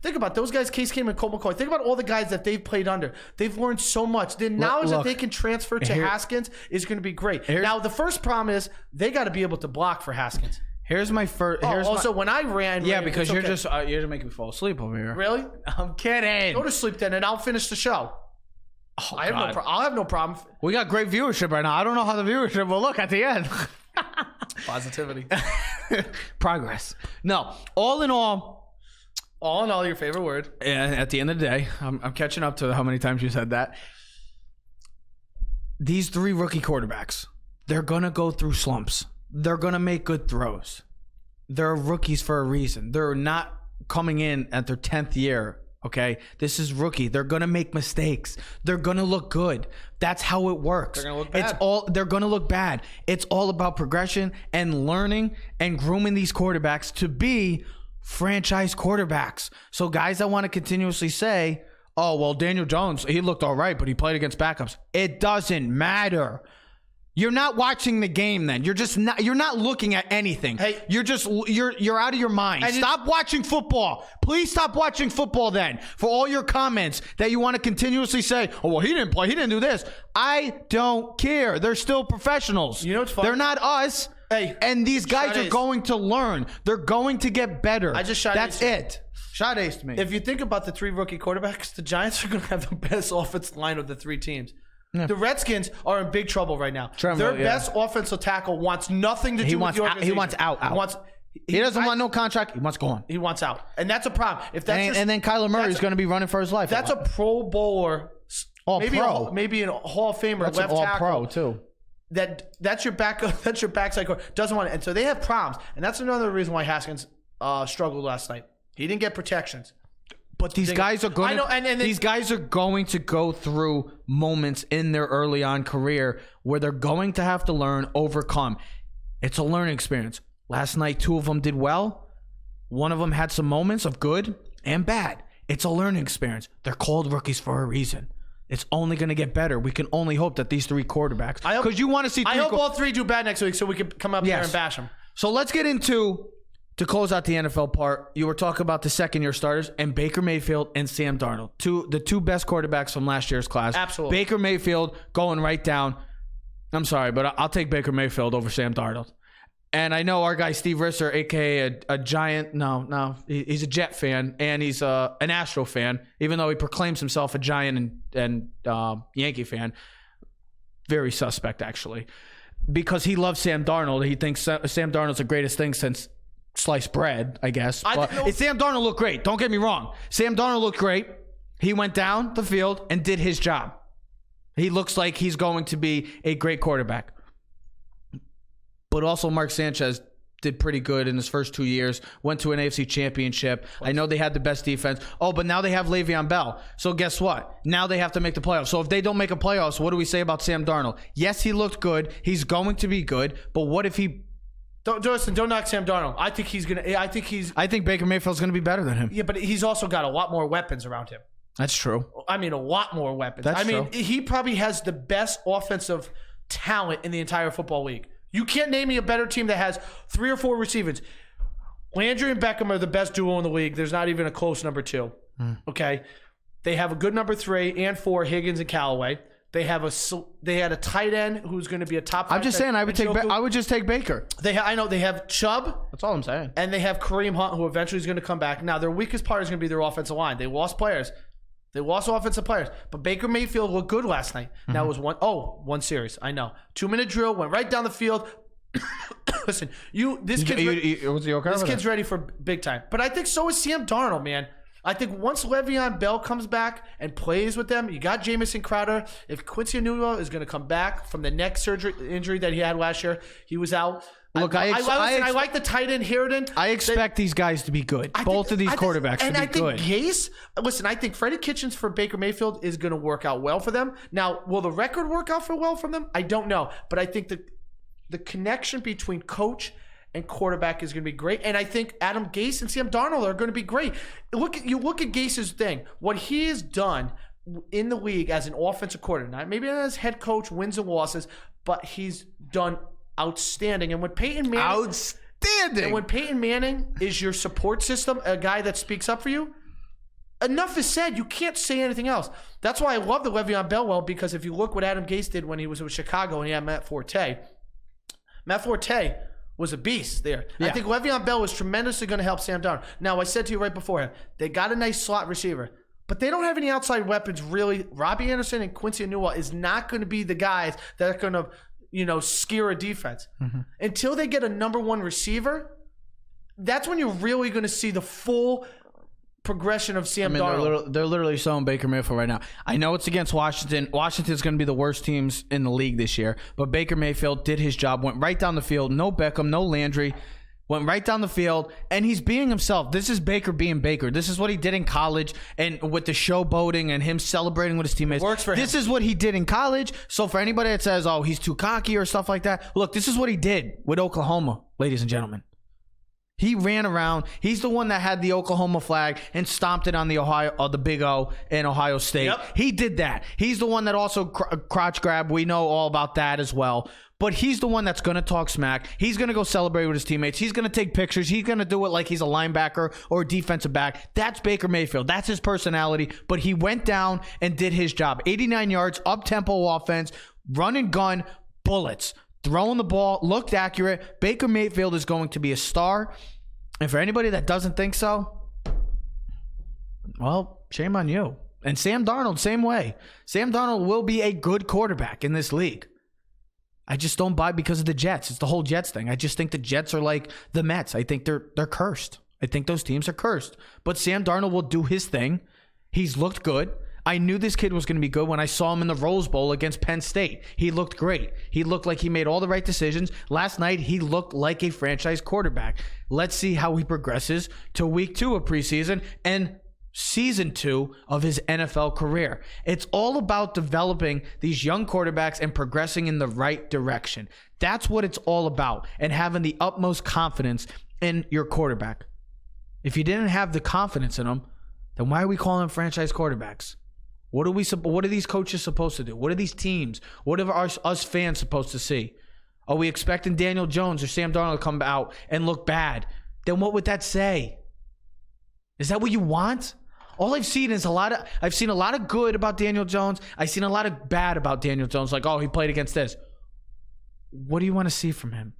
think about those guys, Case Keenum and Colt McCoy. Think about all the guys that they've played under. They've learned so much. The knowledge that they can transfer to Haskins is going to be great. Now, the first problem is they got to be able to block for Haskins. Here's my first. When I ran. Yeah, because you're just making me fall asleep over here. Really? I'm kidding. Go to sleep then, and I'll finish the show. Oh, I'll have no problem. We got great viewership right now. I don't know how the viewership will look at the end. Positivity. Progress. No. All in all, your favorite word. And at the end of the day, I'm catching up to how many times you said that. These 3 rookie quarterbacks, they're going to go through slumps. They're going to make good throws. They're rookies for a reason. They're not coming in at their 10th year. Okay, this is rookie. They're gonna make mistakes. They're gonna look good. That's how it works. They're gonna look bad. They're gonna look bad. It's all about progression and learning and grooming these quarterbacks to be franchise quarterbacks. So guys that want to continuously say, "Oh, well, Daniel Jones, he looked all right, but he played against backups." It doesn't matter. You're not watching the game then. You're not looking at anything. Hey, you're out of your mind. Stop watching football. Please stop watching football then. For all your comments that you want to continuously say, "Oh, well, he didn't play. He didn't do this." I don't care. They're still professionals. You know what's funny? They're not us. Hey, and these guys are going to learn. They're going to get better. That's it. Shot aced me. If you think about the 3 rookie quarterbacks, the Giants are going to have the best offensive line of the 3 teams. Yeah. The Redskins are in big trouble right now. Their best offensive tackle wants nothing to do with the organization. He wants out. He doesn't want no contract. He wants gone. He wants out. And that's a problem. And then Kyler Murray is going to be running for his life. That's a Pro Bowler. All-Pro. Maybe a Hall of Famer. That's left an tackle. All-Pro, too. That's your backup. That's your backside coach. Doesn't want it. And so they have problems. And that's another reason why Haskins struggled last night. He didn't get protections. But these guys are going these guys are going to go through moments in their early on career where they're going to have to learn, overcome. It's a learning experience. Last night, 2 of them did well. One of them had some moments of good and bad. It's a learning experience. They're called rookies for a reason. It's only going to get better. We can only hope that these 3 quarterbacks. Because you want to see. I hope all 3 do bad next week so we can come up here and bash them. So let's get into. To close out the NFL part, you were talking about the second-year starters and Baker Mayfield and Sam Darnold, the two best quarterbacks from last year's class. Absolutely. Baker Mayfield going right down. I'm sorry, but I'll take Baker Mayfield over Sam Darnold. And I know our guy Steve Risser, a.k.a. a Giant. No. He's a Jet fan, and he's an Astro fan, even though he proclaims himself a Giant and Yankee fan. Very suspect, actually. Because he loves Sam Darnold. He thinks Sam Darnold's the greatest thing since sliced bread, I guess. But Sam Darnold looked great. Don't get me wrong. Sam Darnold looked great. He went down the field and did his job. He looks like he's going to be a great quarterback. But also Mark Sanchez did pretty good in his first 2 years, went to an AFC championship. I know they had the best defense. Oh, but now they have Le'Veon Bell. So guess what? Now they have to make the playoffs. So if they don't make a playoffs, what do we say about Sam Darnold? Yes, he looked good. He's going to be good. But what if he... Don't knock Sam Darnold. I think Baker Mayfield's going to be better than him. Yeah, but he's also got a lot more weapons around him. That's true. I mean, a lot more weapons. True. He probably has the best offensive talent in the entire football league. You can't name me a better team that has 3 or 4 receivers. Landry and Beckham are the best duo in the league. There's not even a close number 2. Okay? They have a good number 3 and 4, Higgins and Callaway. They had a tight end who's going to be a top 5. I'm just saying I would just take Baker. I know they have Chubb. That's all I'm saying. And they have Kareem Hunt, who eventually is going to come back. Now, their weakest part is going to be their offensive line. They lost players. They lost offensive players. But Baker Mayfield looked good last night. Now, it was one series. I know. 2-minute drill, went right down the field. Listen, this kid's ready for big time. But I think so is Sam Darnold, man. I think once Le'Veon Bell comes back and plays with them, you got Jamison Crowder. If Quincy Enunwa is going to come back from the neck injury that he had last year, he was out. Look, I like the tight end Harridan. I expect these guys to be good. Both of these quarterbacks to be good. Gase, listen, I think Freddie Kitchens for Baker Mayfield is going to work out well for them. Now, will the record work out well for them? I don't know. But I think the connection between coach and quarterback is going to be great. And I think Adam Gase and Sam Darnold are going to be great. Look at Gase's thing. What he has done in the league as an offensive coordinator, maybe not as head coach, wins and losses, but he's done outstanding. And when Peyton Manning is your support system, a guy that speaks up for you, enough is said. You can't say anything else. That's why I love the Le'Veon Bell, because if you look what Adam Gase did when he was with Chicago and he had Matt Forte was a beast there. Yeah. I think Le'Veon Bell was tremendously going to help Sam Darnold. Now, I said to you right beforehand, they got a nice slot receiver, but they don't have any outside weapons really. Robbie Anderson and Quincy Enunwa is not going to be the guys that are going to, scare a defense. Until they get a number 1 receiver, that's when you're really going to see the full progression of Sam Darnold. They're literally showing Baker Mayfield right now. I know it's against Washington. Washington's going to be the worst teams in the league this year, but Baker Mayfield did his job, went right down the field. No Beckham, no Landry. Went right down the field, and he's being himself. This is Baker being Baker. This is what he did in college, and with the showboating and him celebrating with his teammates. It works for him. This is what he did in college. So for anybody that says, oh, he's too cocky or stuff like that, look, this is what he did with Oklahoma, ladies and gentlemen. He ran around. He's the one that had the Oklahoma flag and stomped it on the Big O in Ohio State. Yep. He did that. He's the one that also crotch grabbed. We know all about that as well. But he's the one that's going to talk smack. He's going to go celebrate with his teammates. He's going to take pictures. He's going to do it like he's a linebacker or a defensive back. That's Baker Mayfield. That's his personality. But he went down and did his job. 89 yards, up-tempo offense, run and gun, bullets. Throwing the ball, looked accurate. Baker Mayfield is going to be a star. And for anybody that doesn't think so, well, shame on you. And Sam Darnold, same way. Sam Darnold will be a good quarterback in this league. I just don't buy because of the Jets. It's the whole Jets thing. I just think the Jets are like the Mets. I think they're cursed. I think those teams are cursed. But Sam Darnold will do his thing. He's looked good. I knew this kid was going to be good when I saw him in the Rose Bowl against Penn State. He looked great. He looked like he made all the right decisions. Last night, he looked like a franchise quarterback. Let's see how he progresses to week 2 of preseason and season 2 of his NFL career. It's all about developing these young quarterbacks and progressing in the right direction. That's what it's all about, and having the utmost confidence in your quarterback. If you didn't have the confidence in them, then why are we calling them franchise quarterbacks? What are these coaches supposed to do? What are these teams? What are us fans supposed to see? Are we expecting Daniel Jones or Sam Darnold to come out and look bad? Then what would that say? Is that what you want? All I've seen is I've seen a lot of good about Daniel Jones. I've seen a lot of bad about Daniel Jones. Like, oh, he played against this. what do you want to see from him?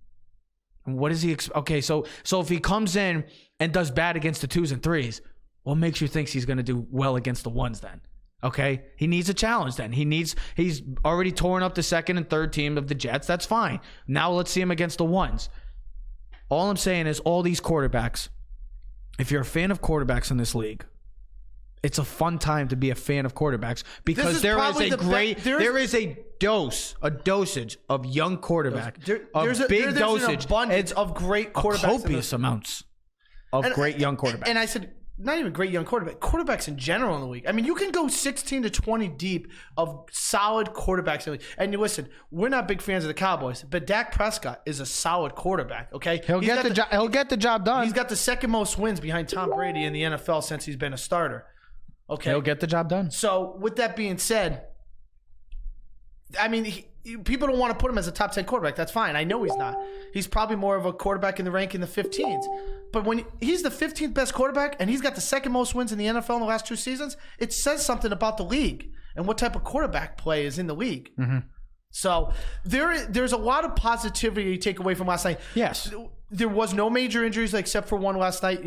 And what is he? Okay, so if he comes in and does bad against the 2s and 3s, what makes you think he's going to do well against the 1s then? Okay, he needs a challenge then. He's already torn up the 2nd and 3rd team of the Jets. That's fine. Now let's see him against the 1s. All I'm saying is all these quarterbacks, if you're a fan of quarterbacks in this league, it's a fun time to be a fan of quarterbacks because there is a dosage of young quarterback. There's an abundance of great quarterbacks. Copious amounts of great young quarterbacks. And I said, not even great young quarterbacks in general in the league. I mean, you can go 16 to 20 deep of solid quarterbacks in the league. And you listen, we're not big fans of the Cowboys, but Dak Prescott is a solid quarterback, okay? He'll get the job done. He's got the 2nd most wins behind Tom Brady in the NFL since he's been a starter. Okay. He'll get the job done. So, with that being said, I mean, people don't want to put him as a top 10 quarterback. That's fine. I know he's not. He's probably more of a quarterback in the rank in the 15s. But when he's the 15th best quarterback and he's got the 2nd most wins in the NFL in the last 2 seasons, it says something about the league and what type of quarterback play is in the league. Mm-hmm. So there's a lot of positivity you take away from last night. Yes. There was no major injuries except for one last night,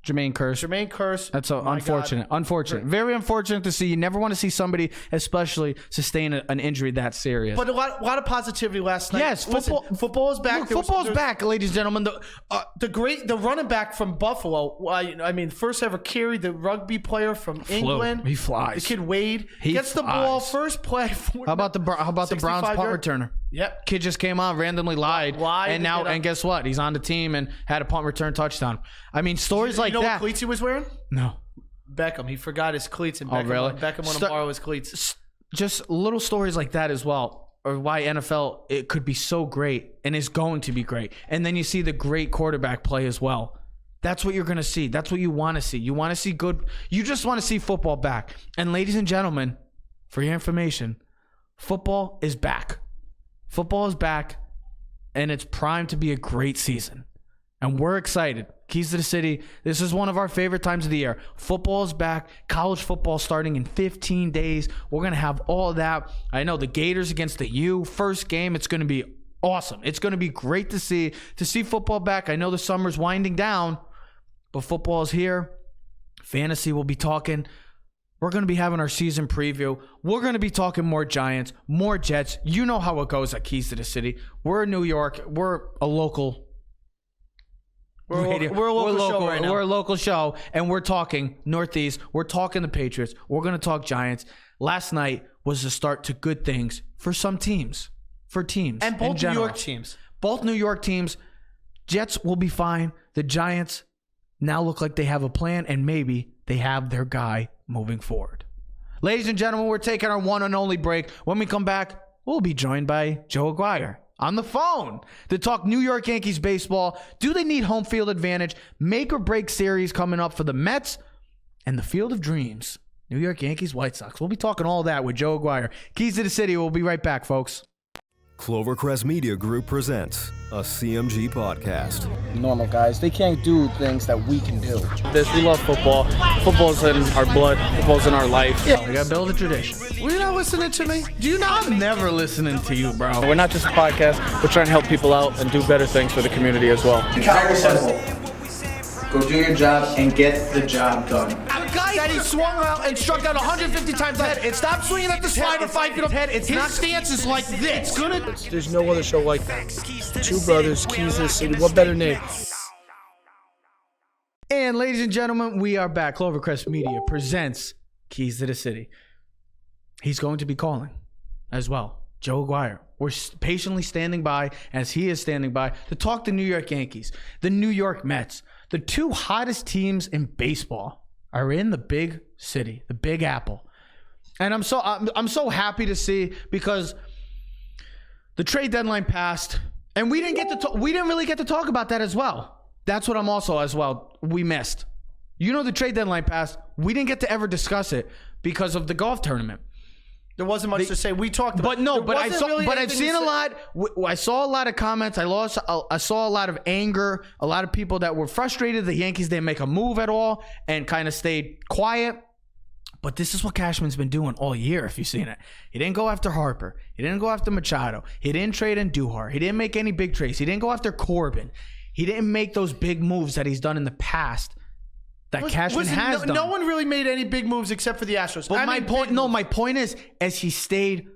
Jermaine Kearse. That's unfortunate. God. Unfortunate. Very unfortunate to see. You never want to see somebody, especially, sustain an injury that serious. But a lot of positivity last night. Yes, football is back. Football's back, ladies and gentlemen. The running back from Buffalo. I mean, first ever carry, the rugby player from England. He flies. The kid Wade gets the ball first play. How about the Browns punt returner? Yep. Kid just came on, randomly lied, and guess what? He's on the team and had a punt return touchdown. I mean, stories like that. You know what cleats he was wearing? No. Beckham. He forgot his cleats, and Beckham wanted to borrow his cleats. Just little stories like that as well, or why NFL, it could be so great and is going to be great. And then you see the great quarterback play as well. That's what you're going to see. That's what you want to see. You want to see good. You just want to see football back. And ladies and gentlemen, for your information, football is back. Football is back, and it's primed to be a great season. And we're excited. Keys to the City, this is one of our favorite times of the year. Football is back. College football starting in 15 days. We're going to have all of that. I know the Gators against the U, first game. It's going to be awesome. It's going to be great to see football back. I know the summer's winding down, but football is here. Fantasy will be talking. We're going to be having our season preview. We're going to be talking more Giants, more Jets. You know how it goes at Keys to the City. We're in New York. We're a local We're a local show right now. We're a local show, and we're talking Northeast. We're talking the Patriots. We're going to talk Giants. Last night was the start to good things for some teams, and both New York teams. Both New York teams. Jets will be fine. The Giants now look like they have a plan, and maybe they have their guy moving forward. Ladies and gentlemen, we're taking our one and only break. When we come back, we'll be joined by Joe Aguiar on the phone to talk New York Yankees baseball. Do they need home field advantage? Make or break series coming up for the Mets and the Field of Dreams. New York Yankees, White Sox. We'll be talking all that with Joe Aguiar. Keys to the City. We'll be right back, folks. Clovercrest Media Group presents a CMG podcast. Normal guys, they can't do things that we can do. We love football. Football's in our blood. Football's in our life. Yeah, we gotta build a tradition. Were you not listening to me? Do you not? I'm never listening to you, bro. We're not just a podcast. We're trying to help people out and do better things for the community as well. Very simple. Go do your job and get the job done. The guy that he swung out and struck out 150 times. Stop swinging at the slider 5 feet up. His stance is like this. There's no other show like that. Two brothers, Keys to the City. What better name? And ladies and gentlemen, we are back. Clovercrest Media presents Keys to the City. He's going to be calling as well. Joe Aguiar. We're patiently standing by, as he is standing by, to talk the New York Yankees, the New York Mets. The two hottest teams in baseball are in the big city, the Big Apple. And I'm so happy to see, because the trade deadline passed, and we didn't really get to talk about that as well. That's what I'm also as well we missed. The trade deadline passed. We didn't get to ever discuss it because of the golf tournament. There wasn't much to say. We talked about, I've seen a lot. I saw a lot of comments. I saw a lot of anger. A lot of people that were frustrated the Yankees didn't make a move at all and kind of stayed quiet. But this is what Cashman's been doing all year, if you've seen it. He didn't go after Harper. He didn't go after Machado. He didn't trade Andujar. He didn't make any big trades. He didn't go after Corbin. He didn't make those big moves that he's done in the past that Cashman has done. No one really made any big moves except for the Astros. But my point is, as he stayed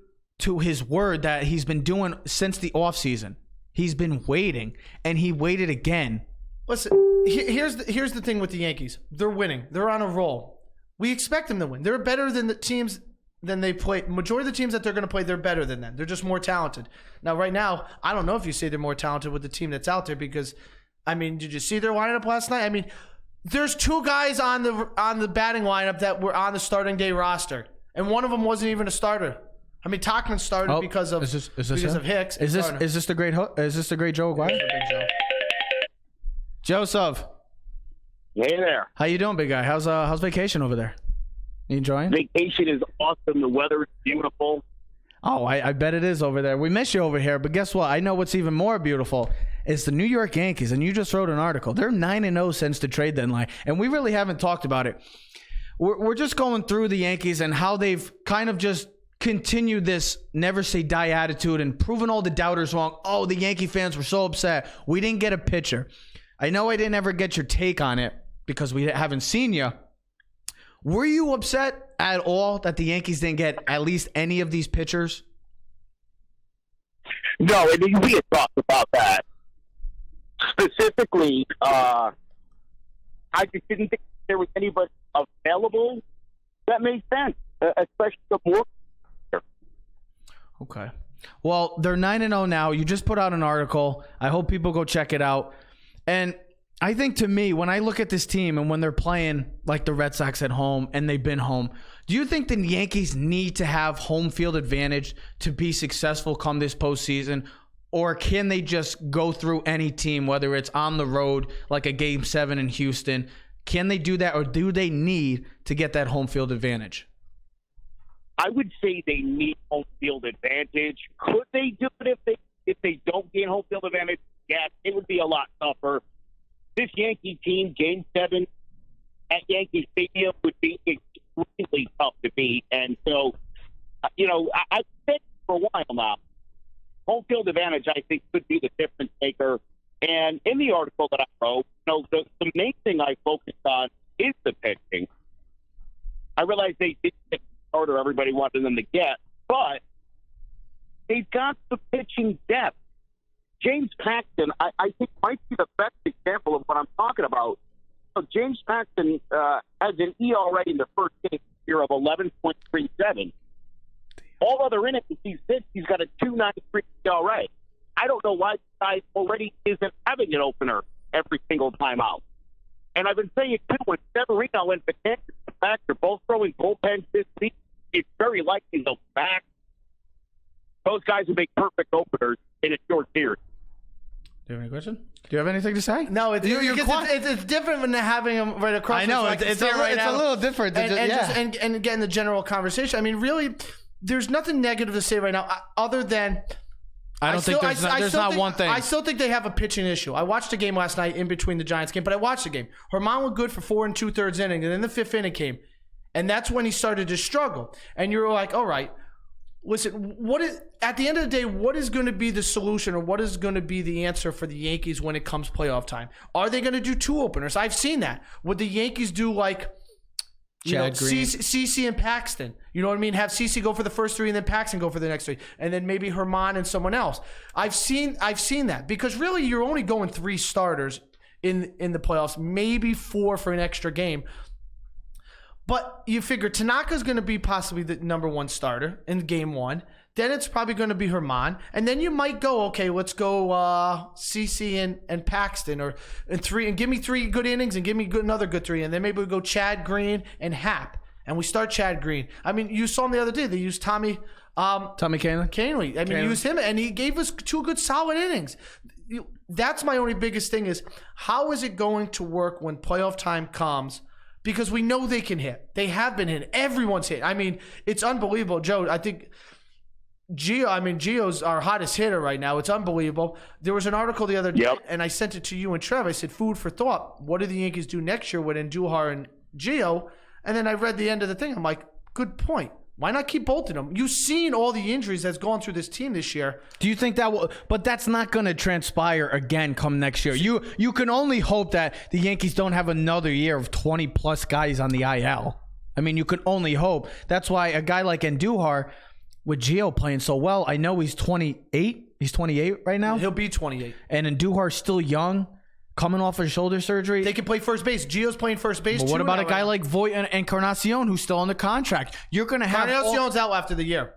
to his word that he's been doing since the offseason, he's been waiting, and he waited again. Listen, here's the thing with the Yankees. They're winning. They're on a roll. We expect them to win. They're better than the teams than they play. Majority of the teams that they're going to play, they're better than them. They're just more talented. Now, right now, I don't know if you say they're more talented with the team that's out there because, I mean, did you see their lineup last night? I mean, there's two guys on the batting lineup that were on the starting day roster, and one of them wasn't even a starter. I mean, Tauchman started because of Hicks. Is this the great Joe Aguiar? Joseph. Hey there. How you doing, big guy? How's vacation over there? You enjoying? Vacation is awesome. The weather is beautiful. Oh, I bet it is over there. We miss you over here, but guess what? I know what's even more beautiful is the New York Yankees, and you just wrote an article. They're 9-0 since the trade deadline, and we really haven't talked about it. We're just going through the Yankees and how they've kind of just continued this never say die attitude and proven all the doubters wrong. Oh, the Yankee fans were so upset. We didn't get a pitcher. I know I didn't ever get your take on it because we haven't seen you. Were you upset at all that the Yankees didn't get at least any of these pitchers? No, I mean, we had talked about that. Specifically, I just didn't think there was anybody available that made sense, especially the more. Okay. Well, they're 9-0 now. You just put out an article. I hope people go check it out. And I think, to me, when I look at this team and when they're playing like the Red Sox at home and they've been home, do you think the Yankees need to have home field advantage to be successful come this postseason? Or can they just go through any team, whether it's on the road, like a Game 7 in Houston? Can they do that, or do they need to get that home field advantage? I would say they need home field advantage. Could they do it if they don't gain home field advantage? Yes, it would be a lot tougher. This Yankee team, Game 7 at Yankee Stadium, would be extremely tough to beat. And so, I've said for a while now, home field advantage, I think, could be the difference maker. And in the article that I wrote, the main thing I focused on is the pitching. I realize they didn't get the starter everybody wanted them to get, but they've got the pitching depth. James Paxton, I think, might be the best example of what I'm talking about. So James Paxton has an ERA in the first game here of 11.37. All other innings he's pitched, he's got a 2.93 ERA. I don't know why this guy already isn't having an opener every single time out. And I've been saying it too, when Severino and Betances are back, they're both throwing bullpens this week. It's very likely they'll be back. Those guys will make perfect openers in a short series. Do you have any question? Do you have anything to say? No, it's different than having them right across. I know, like it's a little different. And getting the general conversation. I mean, really, there's nothing negative to say right now other than I don't think there's not one thing. I still think they have a pitching issue. I watched the game last night in between the Giants game, but I watched the game. Herman was good for 4 2/3 innings, and then the 5th inning came, and that's when he started to struggle. And you're like, all right, listen, at the end of the day, what is going to be the solution, or what is going to be the answer for the Yankees when it comes playoff time? Are they going to do 2 openers? I've seen that. Would the Yankees do like CeCe and Paxton? You know what I mean? Have CeCe go for the first 3 and then Paxton go for the next 3, and then maybe Herman and someone else. I've seen that, because really you're only going 3 starters in the playoffs, maybe 4 for an extra game. But you figure Tanaka's going to be possibly the number 1 starter in Game 1. Then it's probably going to be Herman. And then you might go, okay, let's go CeCe and Paxton, and 3, and give me 3 good innings and give me another good 3. And then maybe we go Chad Green and Happ. And we start Chad Green. I mean, you saw him the other day. They used Tommy Kahnle. I mean, used him, and he gave us 2 good solid innings. That's my only biggest thing is, how is it going to work when playoff time comes? Because we know they can hit. They have been hit. Everyone's hit. I mean, it's unbelievable. Joe, I think Gio's our hottest hitter right now. It's unbelievable. There was an article the other day, and I sent it to you and Trev. I said, food for thought. What do the Yankees do next year with Andujar and Gio? And then I read the end of the thing. I'm like, good point. Why not keep both of them? You've seen all the injuries that's gone through this team this year. Do you think that will? But that's not going to transpire again come next year. You can only hope that the Yankees don't have another year of 20-plus guys on the IL. I mean, you can only hope. That's why a guy like Andujar, with Gio playing so well, I know he's 28. He's 28 right now. He'll be 28. And Andujar's still young, coming off of shoulder surgery. They can play first base. Gio's playing first base, But too. what about a guy right like Voit and Encarnacion, who's still on the contract? You're going to have... Encarnacion's out after the year.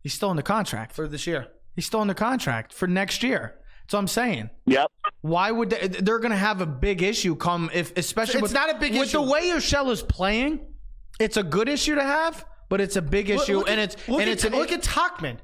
He's still in the contract. For this year. He's still in the contract for next year. That's what I'm saying. Yep. Why would they're going to have a big issue come if, especially It's not a big with issue. the way Urshela's playing? It's a good issue to have, but it's a big issue, Look at Tachman.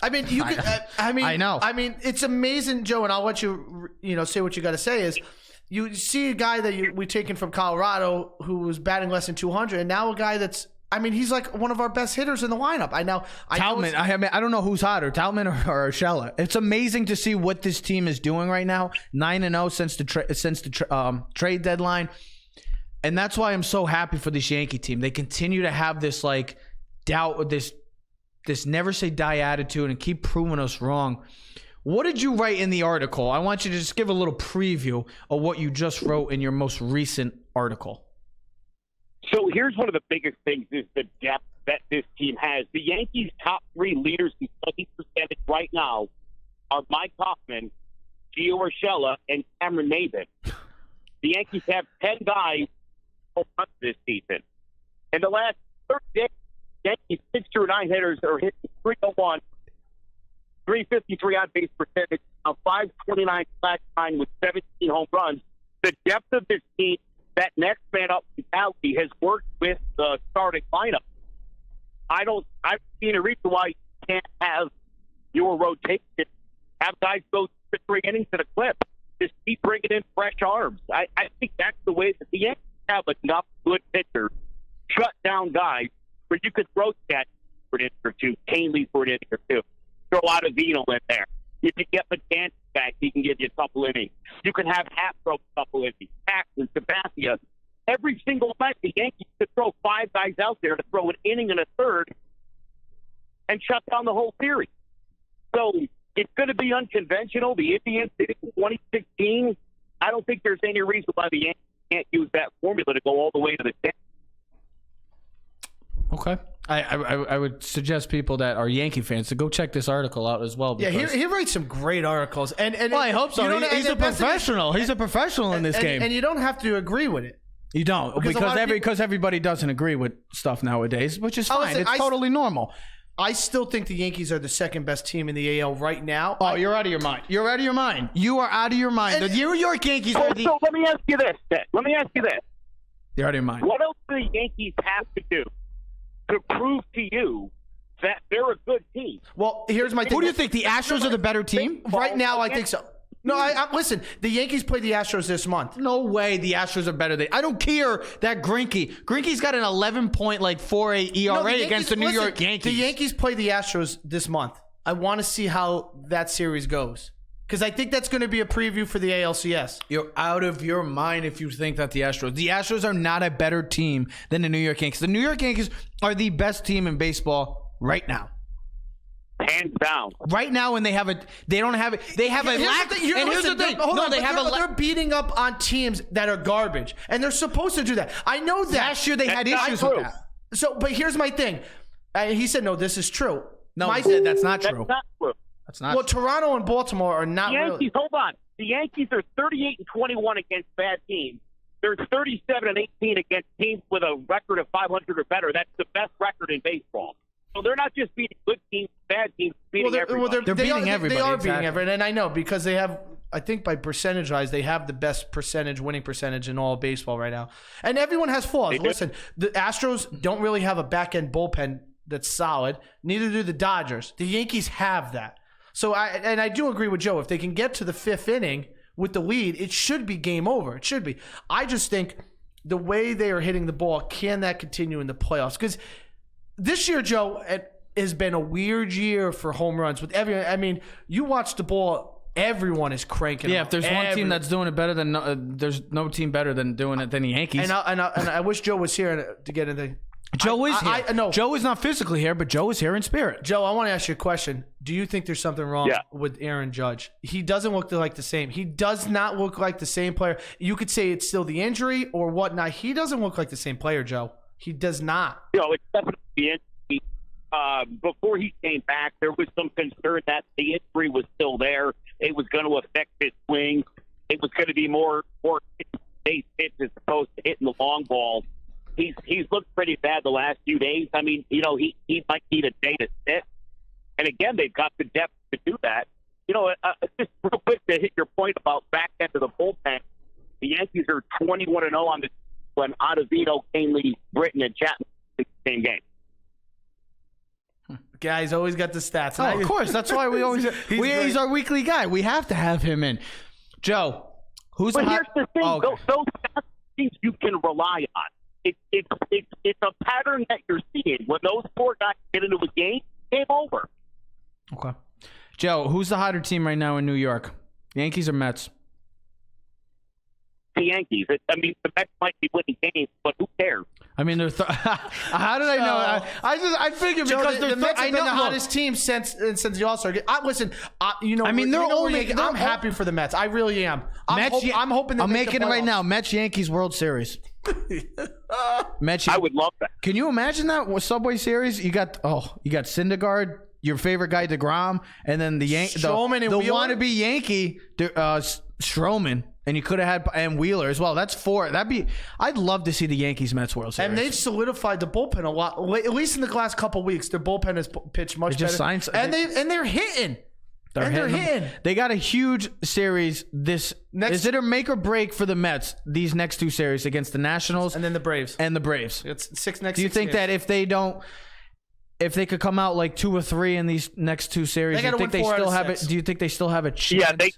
I mean, you could. I know. I mean, it's amazing, Joe, and I'll let you, say what you got to say. Is you see a guy that we taken from Colorado who was batting less than 200, and now a guy that's. I mean, he's like one of our best hitters in the lineup. Taubman. I don't know who's hotter, Taubman or Urshela. It's amazing to see what this team is doing right now. 9-0 since the trade deadline. And that's why I'm so happy for this Yankee team. They continue to have this like doubt, this never say die attitude, and keep proving us wrong. What did you write in the article? I want you to just give a little preview of what you just wrote in your most recent article. So here's one of the biggest things is the depth that this team has. The Yankees' top 3 leaders in slugging percentage right now are Mike Hoffman, Gio Urshela, and Cameron Maybin. The Yankees have 10 guys this season. In the last 30 days, Yankees 6 through 9 hitters are hitting 301, 353 on base percentage, a 529 slash line with 17 home runs. The depth of this team, that next man up mentality has worked with the starting lineup. I've seen a reason why you can't have your rotation, have guys go 3 innings at a clip. Just keep bringing in fresh arms. I think that's the way that the Yankees have enough good pitchers, shut down guys where you could throw that for an inning or two, Canely for an inning or two, throw out a Vino in there. If you get McCann back, he can give you a couple innings. You can have Happ-Throw a couple innings, Paxton, Sabathia. Every single night, the Yankees could throw 5 guys out there to throw an inning and a third and shut down the whole series. So it's going to be unconventional. The Indians did it in 2016. I don't think there's any reason why the Yankees can't use that formula to go all the way to the 10th. Okay. I would suggest people that are Yankee fans to go check this article out as well. Yeah, he writes some great articles. And well, I hope so. He's a professional. He's a professional in this game. And you don't have to agree with it. You don't, because everybody doesn't agree with stuff nowadays, which is fine. It's totally normal. I still think the Yankees are the second best team in the AL right now. Oh, you're out of your mind. You're out of your mind. You are out of your mind. The New York Yankees are the... So let me ask you this, then. You're out of your mind. What else do the Yankees have to do to prove to you that they're a good team? Well, here's my thing. Who do you think? The Astros are the better team? Right now, I think so. No, listen, the Yankees play the Astros this month. No way the Astros are better than... I don't care that Greinke's got an 11.48 ERA against the New York Yankees. The Yankees play the Astros this month. I want to see how that series goes. Because I think that's going to be a preview for the ALCS. You're out of your mind if you think that the Astros are not a better team than the New York Yankees. The New York Yankees are the best team in baseball right now. Hands down. Right now, and they have a lack. Here's the thing. They're beating up on teams that are garbage, and they're supposed to do that. I know that. Last year they had issues with that. So, but here's my thing. He said, "No, this is true." No, I said that's not true. That's not true. That's not. Well, Toronto and Baltimore are not. The Yankees, really. hold on. The Yankees are 38-21 against bad teams. They're 37-18 against teams with a record of 500 or better. That's the best record in baseball. So they're not just beating good teams, bad teams, beating everybody. They're beating everybody. They are beating everybody, and I know because they have. I think by percentage-wise, they have the best winning percentage in all of baseball right now. And everyone has flaws. Listen, the Astros don't really have a back-end bullpen that's solid. Neither do the Dodgers. The Yankees have that. So I do agree with Joe. If they can get to the 5th inning with the lead, it should be game over. It should be. I just think the way they are hitting the ball, can that continue in the playoffs? Because this year, Joe, it has been a weird year for home runs with everyone. I mean, you watch the ball everyone is cranking. Yeah, them if there's up. one team that's doing it better than there's no team better than doing it than the Yankees. And I wish Joe was here to get into. Joe is here. No. Joe is not physically here, but Joe is here in spirit. Joe, I want to ask you a question. Do you think there's something wrong with Aaron Judge? He doesn't look like the same. He does not look like the same player. You could say it's still the injury or whatnot. He doesn't look like the same player, Joe. He does not. It's definitely the injury. Before he came back, there was some concern that the injury was still there. It was going to affect his swing. It was going to be more base hits as opposed to hitting the long ball. He's looked pretty bad the last few days. I mean, he might need a day to sit. And again, they've got the depth to do that. Just real quick to hit your point about back end of the bullpen, the Yankees are 21-0 on the when Ottavino, Canely, Britton, and Chapman in the same game. Guys always got the stats. Oh, of course. That's why we always he's our weekly guy. We have to have him in. Joe, who's But the here's the thing. Okay. Those things you can rely on. It's a pattern that you're seeing. When those four guys get into a game over. Okay. Joe, who's the hotter team right now in New York? Yankees or Mets? The Yankees. The Mets might be winning games, but who cares? I mean, how did I know? I figured Joe, because the Mets have been the look, hottest team since the All-Star game. they're only. I'm happy for the Mets. I really am. I'm hoping. I'm making it right now. Mets Yankees World Series. Mets. I would love that. Can you imagine that with Subway Series? You got Syndergaard, your favorite guy DeGrom, and then the Stroman and the Wheeler? wannabe Yankee Stroman. And you could have had Wheeler as well. That's four. I'd love to see the Yankees Mets World Series. And they've solidified the bullpen a lot. At least in the last couple of weeks, their bullpen has pitched much better. They're hitting. They're hitting. They got a huge series is it a make or break for the Mets? These next two series against the Nationals and then the Braves. It's six next. Do you think games. that if they could come out like 2 or 3 in these next two series, do you think they still have it? Do you think they still have a chance? Yeah,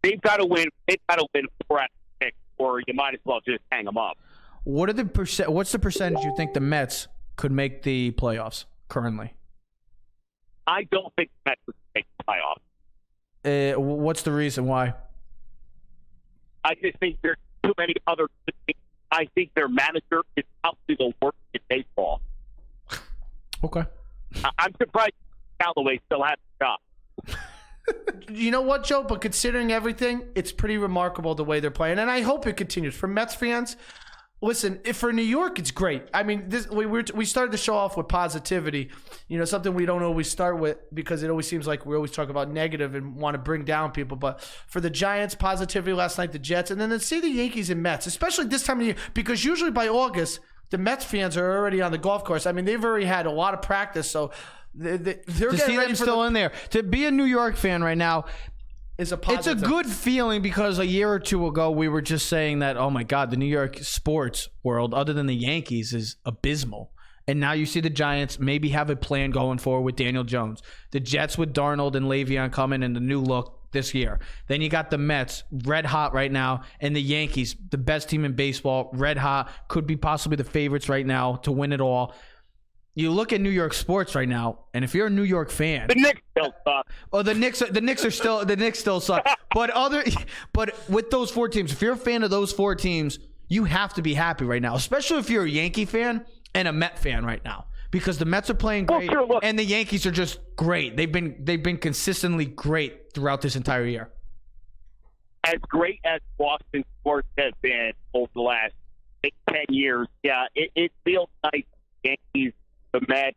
they've got to win. They've got to win 4 out of 6, or you might as well just hang them up. What's the percentage you think the Mets could make the playoffs currently? I don't think the Mets would make the playoffs. What's the reason why? I just think there's too many other things. I think their manager is probably the worst in baseball. Okay. I'm surprised Callaway still has a job. You know what, Joe? But considering everything, it's pretty remarkable the way they're playing, and I hope it continues. For Mets fans, listen, if for New York, it's great. I mean, we started the show off with positivity. Something we don't always start with because it always seems like we always talk about negative and want to bring down people. But for the Giants, positivity last night, the Jets, and then to see the Yankees and Mets, especially this time of year, because usually by August, the Mets fans are already on the golf course. I mean, they've already had a lot of practice, so they're to see them still in there. To be a New York fan right now is a positive. It's a good feeling because a year or two ago we were just saying that, oh my God, the New York sports world, other than the Yankees, is abysmal. And now you see the Giants maybe have a plan going forward with Daniel Jones. The Jets with Darnold and Le'Veon coming and the new look this year. Then you got the Mets, red hot right now, and the Yankees, the best team in baseball, red hot, could be possibly the favorites right now to win it all. You look at New York sports right now, and if you're a New York fan, the Knicks still suck. Oh, the Knicks still suck. But with those 4 teams, if you're a fan of those 4 teams, you have to be happy right now, especially if you're a Yankee fan and a Met fan right now, because the Mets are playing great and the Yankees are just great. They've been consistently great throughout this entire year. As great as Boston sports has been over the last 10 years, yeah, it feels nice. Yankees, the Mets,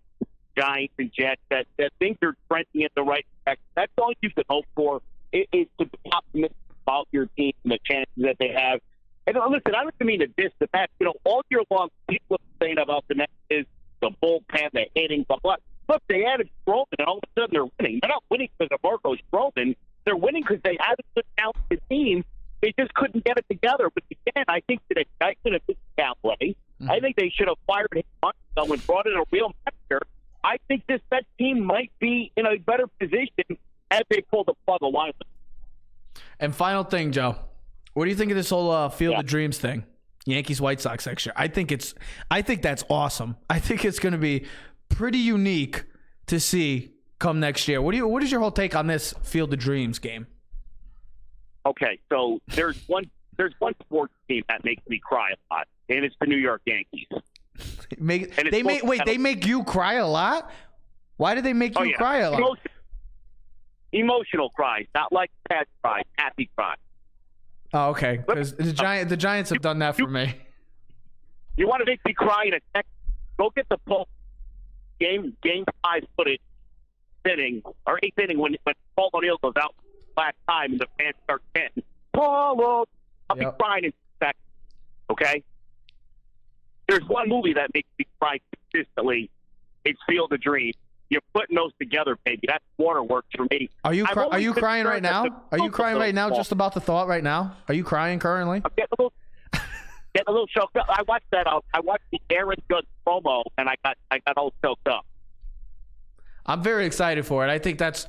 Giants, and Jets, that things are trending in the right direction. That's all you can hope for, is to be optimistic about your team and the chances that they have. And listen, I don't mean to diss the Mets. All year long, people are saying about the Mets is the bullpen, the hitting, blah, blah. Look, they added Stroman, and all of a sudden they're winning. They're not winning because of Marco Stroman. They're winning because they had a good talented team. They just couldn't get it together. But again, I think that a guy could have been Callaway. I think they should have fired him months ago and brought in a real manager. I think this Mets team might be in a better position as they pull the plug a while. And final thing, Joe, what do you think of this whole Field of Dreams thing? Yankees White Sox next year. I think that's awesome. I think it's going to be pretty unique to see come next year. What is your whole take on this Field of Dreams game? Okay, so there's one sports team that makes me cry a lot, and it's the New York Yankees. They make you cry a lot? Why do they make you cry a lot? Emotional cries, not like sad cries, happy cries. Oh, okay. Because the Giants have done that for me. You want to make me cry in a second? Go get the Paul game 5 footage inning or 8th inning when Paul O'Neill goes out last time and the fans start chanting, Paul, I'll be crying in a second. Okay? There's one movie that makes me cry consistently. It's Field of Dreams. You're putting those together, baby. That's waterworks for me. Are you crying right now? Are you crying right now just about the thought right now? Are you crying currently? I'm getting a little choked up. I watched the Aaron Judge promo, and I got all choked up. I'm very excited for it. I think that's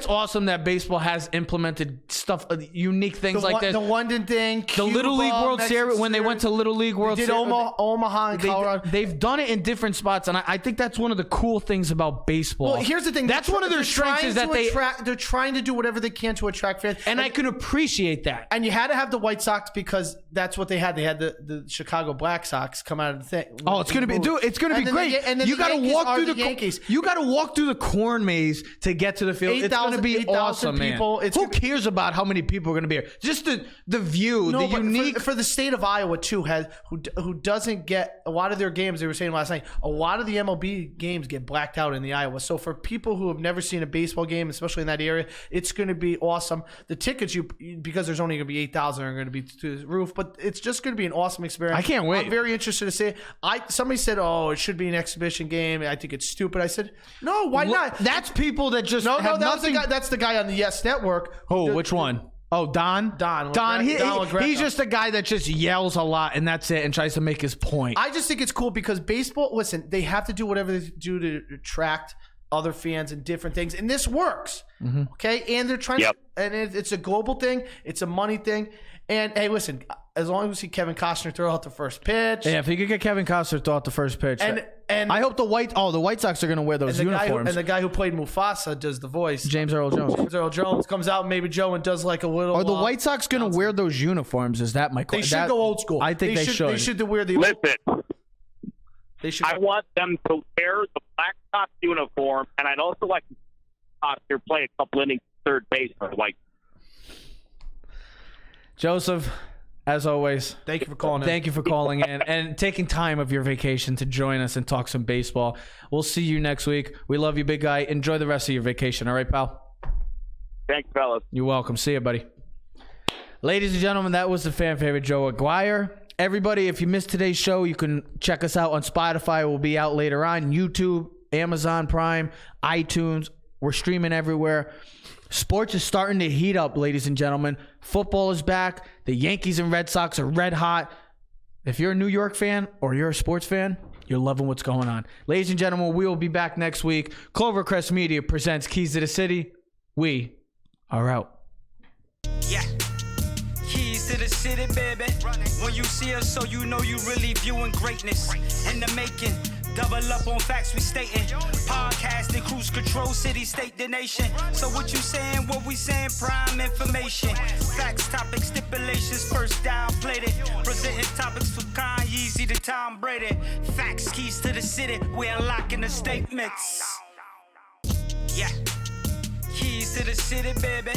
awesome that baseball has implemented stuff, unique things like this. The London thing, the Little League World Series, when they went to Little League World Series. Omaha and Colorado. They've done it in different spots, and I think that's one of the cool things about baseball. Well, here's the thing. That's one of their strengths is that they're trying to do whatever they can to attract fans. And I can appreciate that. And you had to have the White Sox because that's what they had. They had the Chicago Black Sox come out of the thing. Oh, it's gonna be great. And then you got to walk through the Yankees. You got to walk through the corn maze to get to the field. It's going to be awesome, man. Who cares about how many people are going to be here? Just the view, the unique. For the state of Iowa too, who doesn't get a lot of their games. They were saying last night, a lot of the MLB games get blacked out in the Iowa. So for people who have never seen a baseball game, especially in that area, it's going to be awesome. The tickets, because there's only going to be 8,000, are going to be to the roof. But it's just going to be an awesome experience. I can't wait. I'm very interested to see it. Somebody said, "Oh, it should be an exhibition game." I think it's stupid. I said, "No, why not?" That's people that just that's the guy on the Yes Network. Oh, which one? Oh, Don. He's just a guy that just yells a lot and that's it, and tries to make his point. I just think it's cool because baseball. Listen, they have to do whatever they do to attract other fans and different things, and this works. Mm-hmm. Okay, and they're trying to, and it's a global thing. It's a money thing. And hey, listen, as long as we see Kevin Costner throw out the first pitch. Yeah, if he could get Kevin Costner throw out the first pitch. And I hope the White Sox are going to wear those uniforms. And the guy who played Mufasa does the voice. James Earl Jones. James Earl Jones comes out, maybe Joe, and does like a little. Are the White Sox going to wear those uniforms? Is that my question? They should go old school. I think they should. They should wear the. Listen. They should. I want them to wear the Black Sox uniform, and I'd also like to play a couple innings third base for the White Sox. Joseph, as always, thank you for calling in. Thank you for calling in and taking time of your vacation to join us and talk some baseball. We'll see you next week. We love you, big guy. Enjoy the rest of your vacation. All right, pal? Thanks, fellas. You're welcome. See you, buddy. Ladies and gentlemen, that was the fan favorite Joe Aguiar. Everybody, if you missed today's show, you can check us out on Spotify. We'll be out later on. YouTube, Amazon Prime, iTunes. We're streaming everywhere. Sports is starting to heat up, ladies and gentlemen. Football is back. The Yankees and Red Sox are red hot. If you're a New York fan or you're a sports fan, you're loving what's going on. Ladies and gentlemen, we will be back next week. Clovercrest Media presents Keys to the City. We are out. Yeah. Keys to the city, baby. When you see us, so you know you really viewing greatness in the making. Double up on facts we stating. Podcasting, cruise control, city, state, the nation. So what you saying, what we saying, prime information. Facts, topics, stipulations, first down, played it. Presenting topics for Kanye, to Tom Brady. Facts, keys to the city, we unlocking the statements. Yeah. Keys to the city, baby.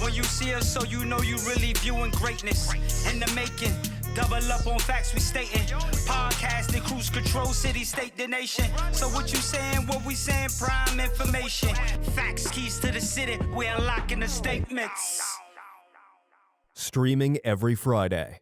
When you see us, so you know you really viewing greatness in the making. Double up on facts we stating. Podcasting, cruise control, city, state, the nation. So what you saying, what we saying, prime information. Facts, keys to the city, we unlocking the statements. Streaming every Friday.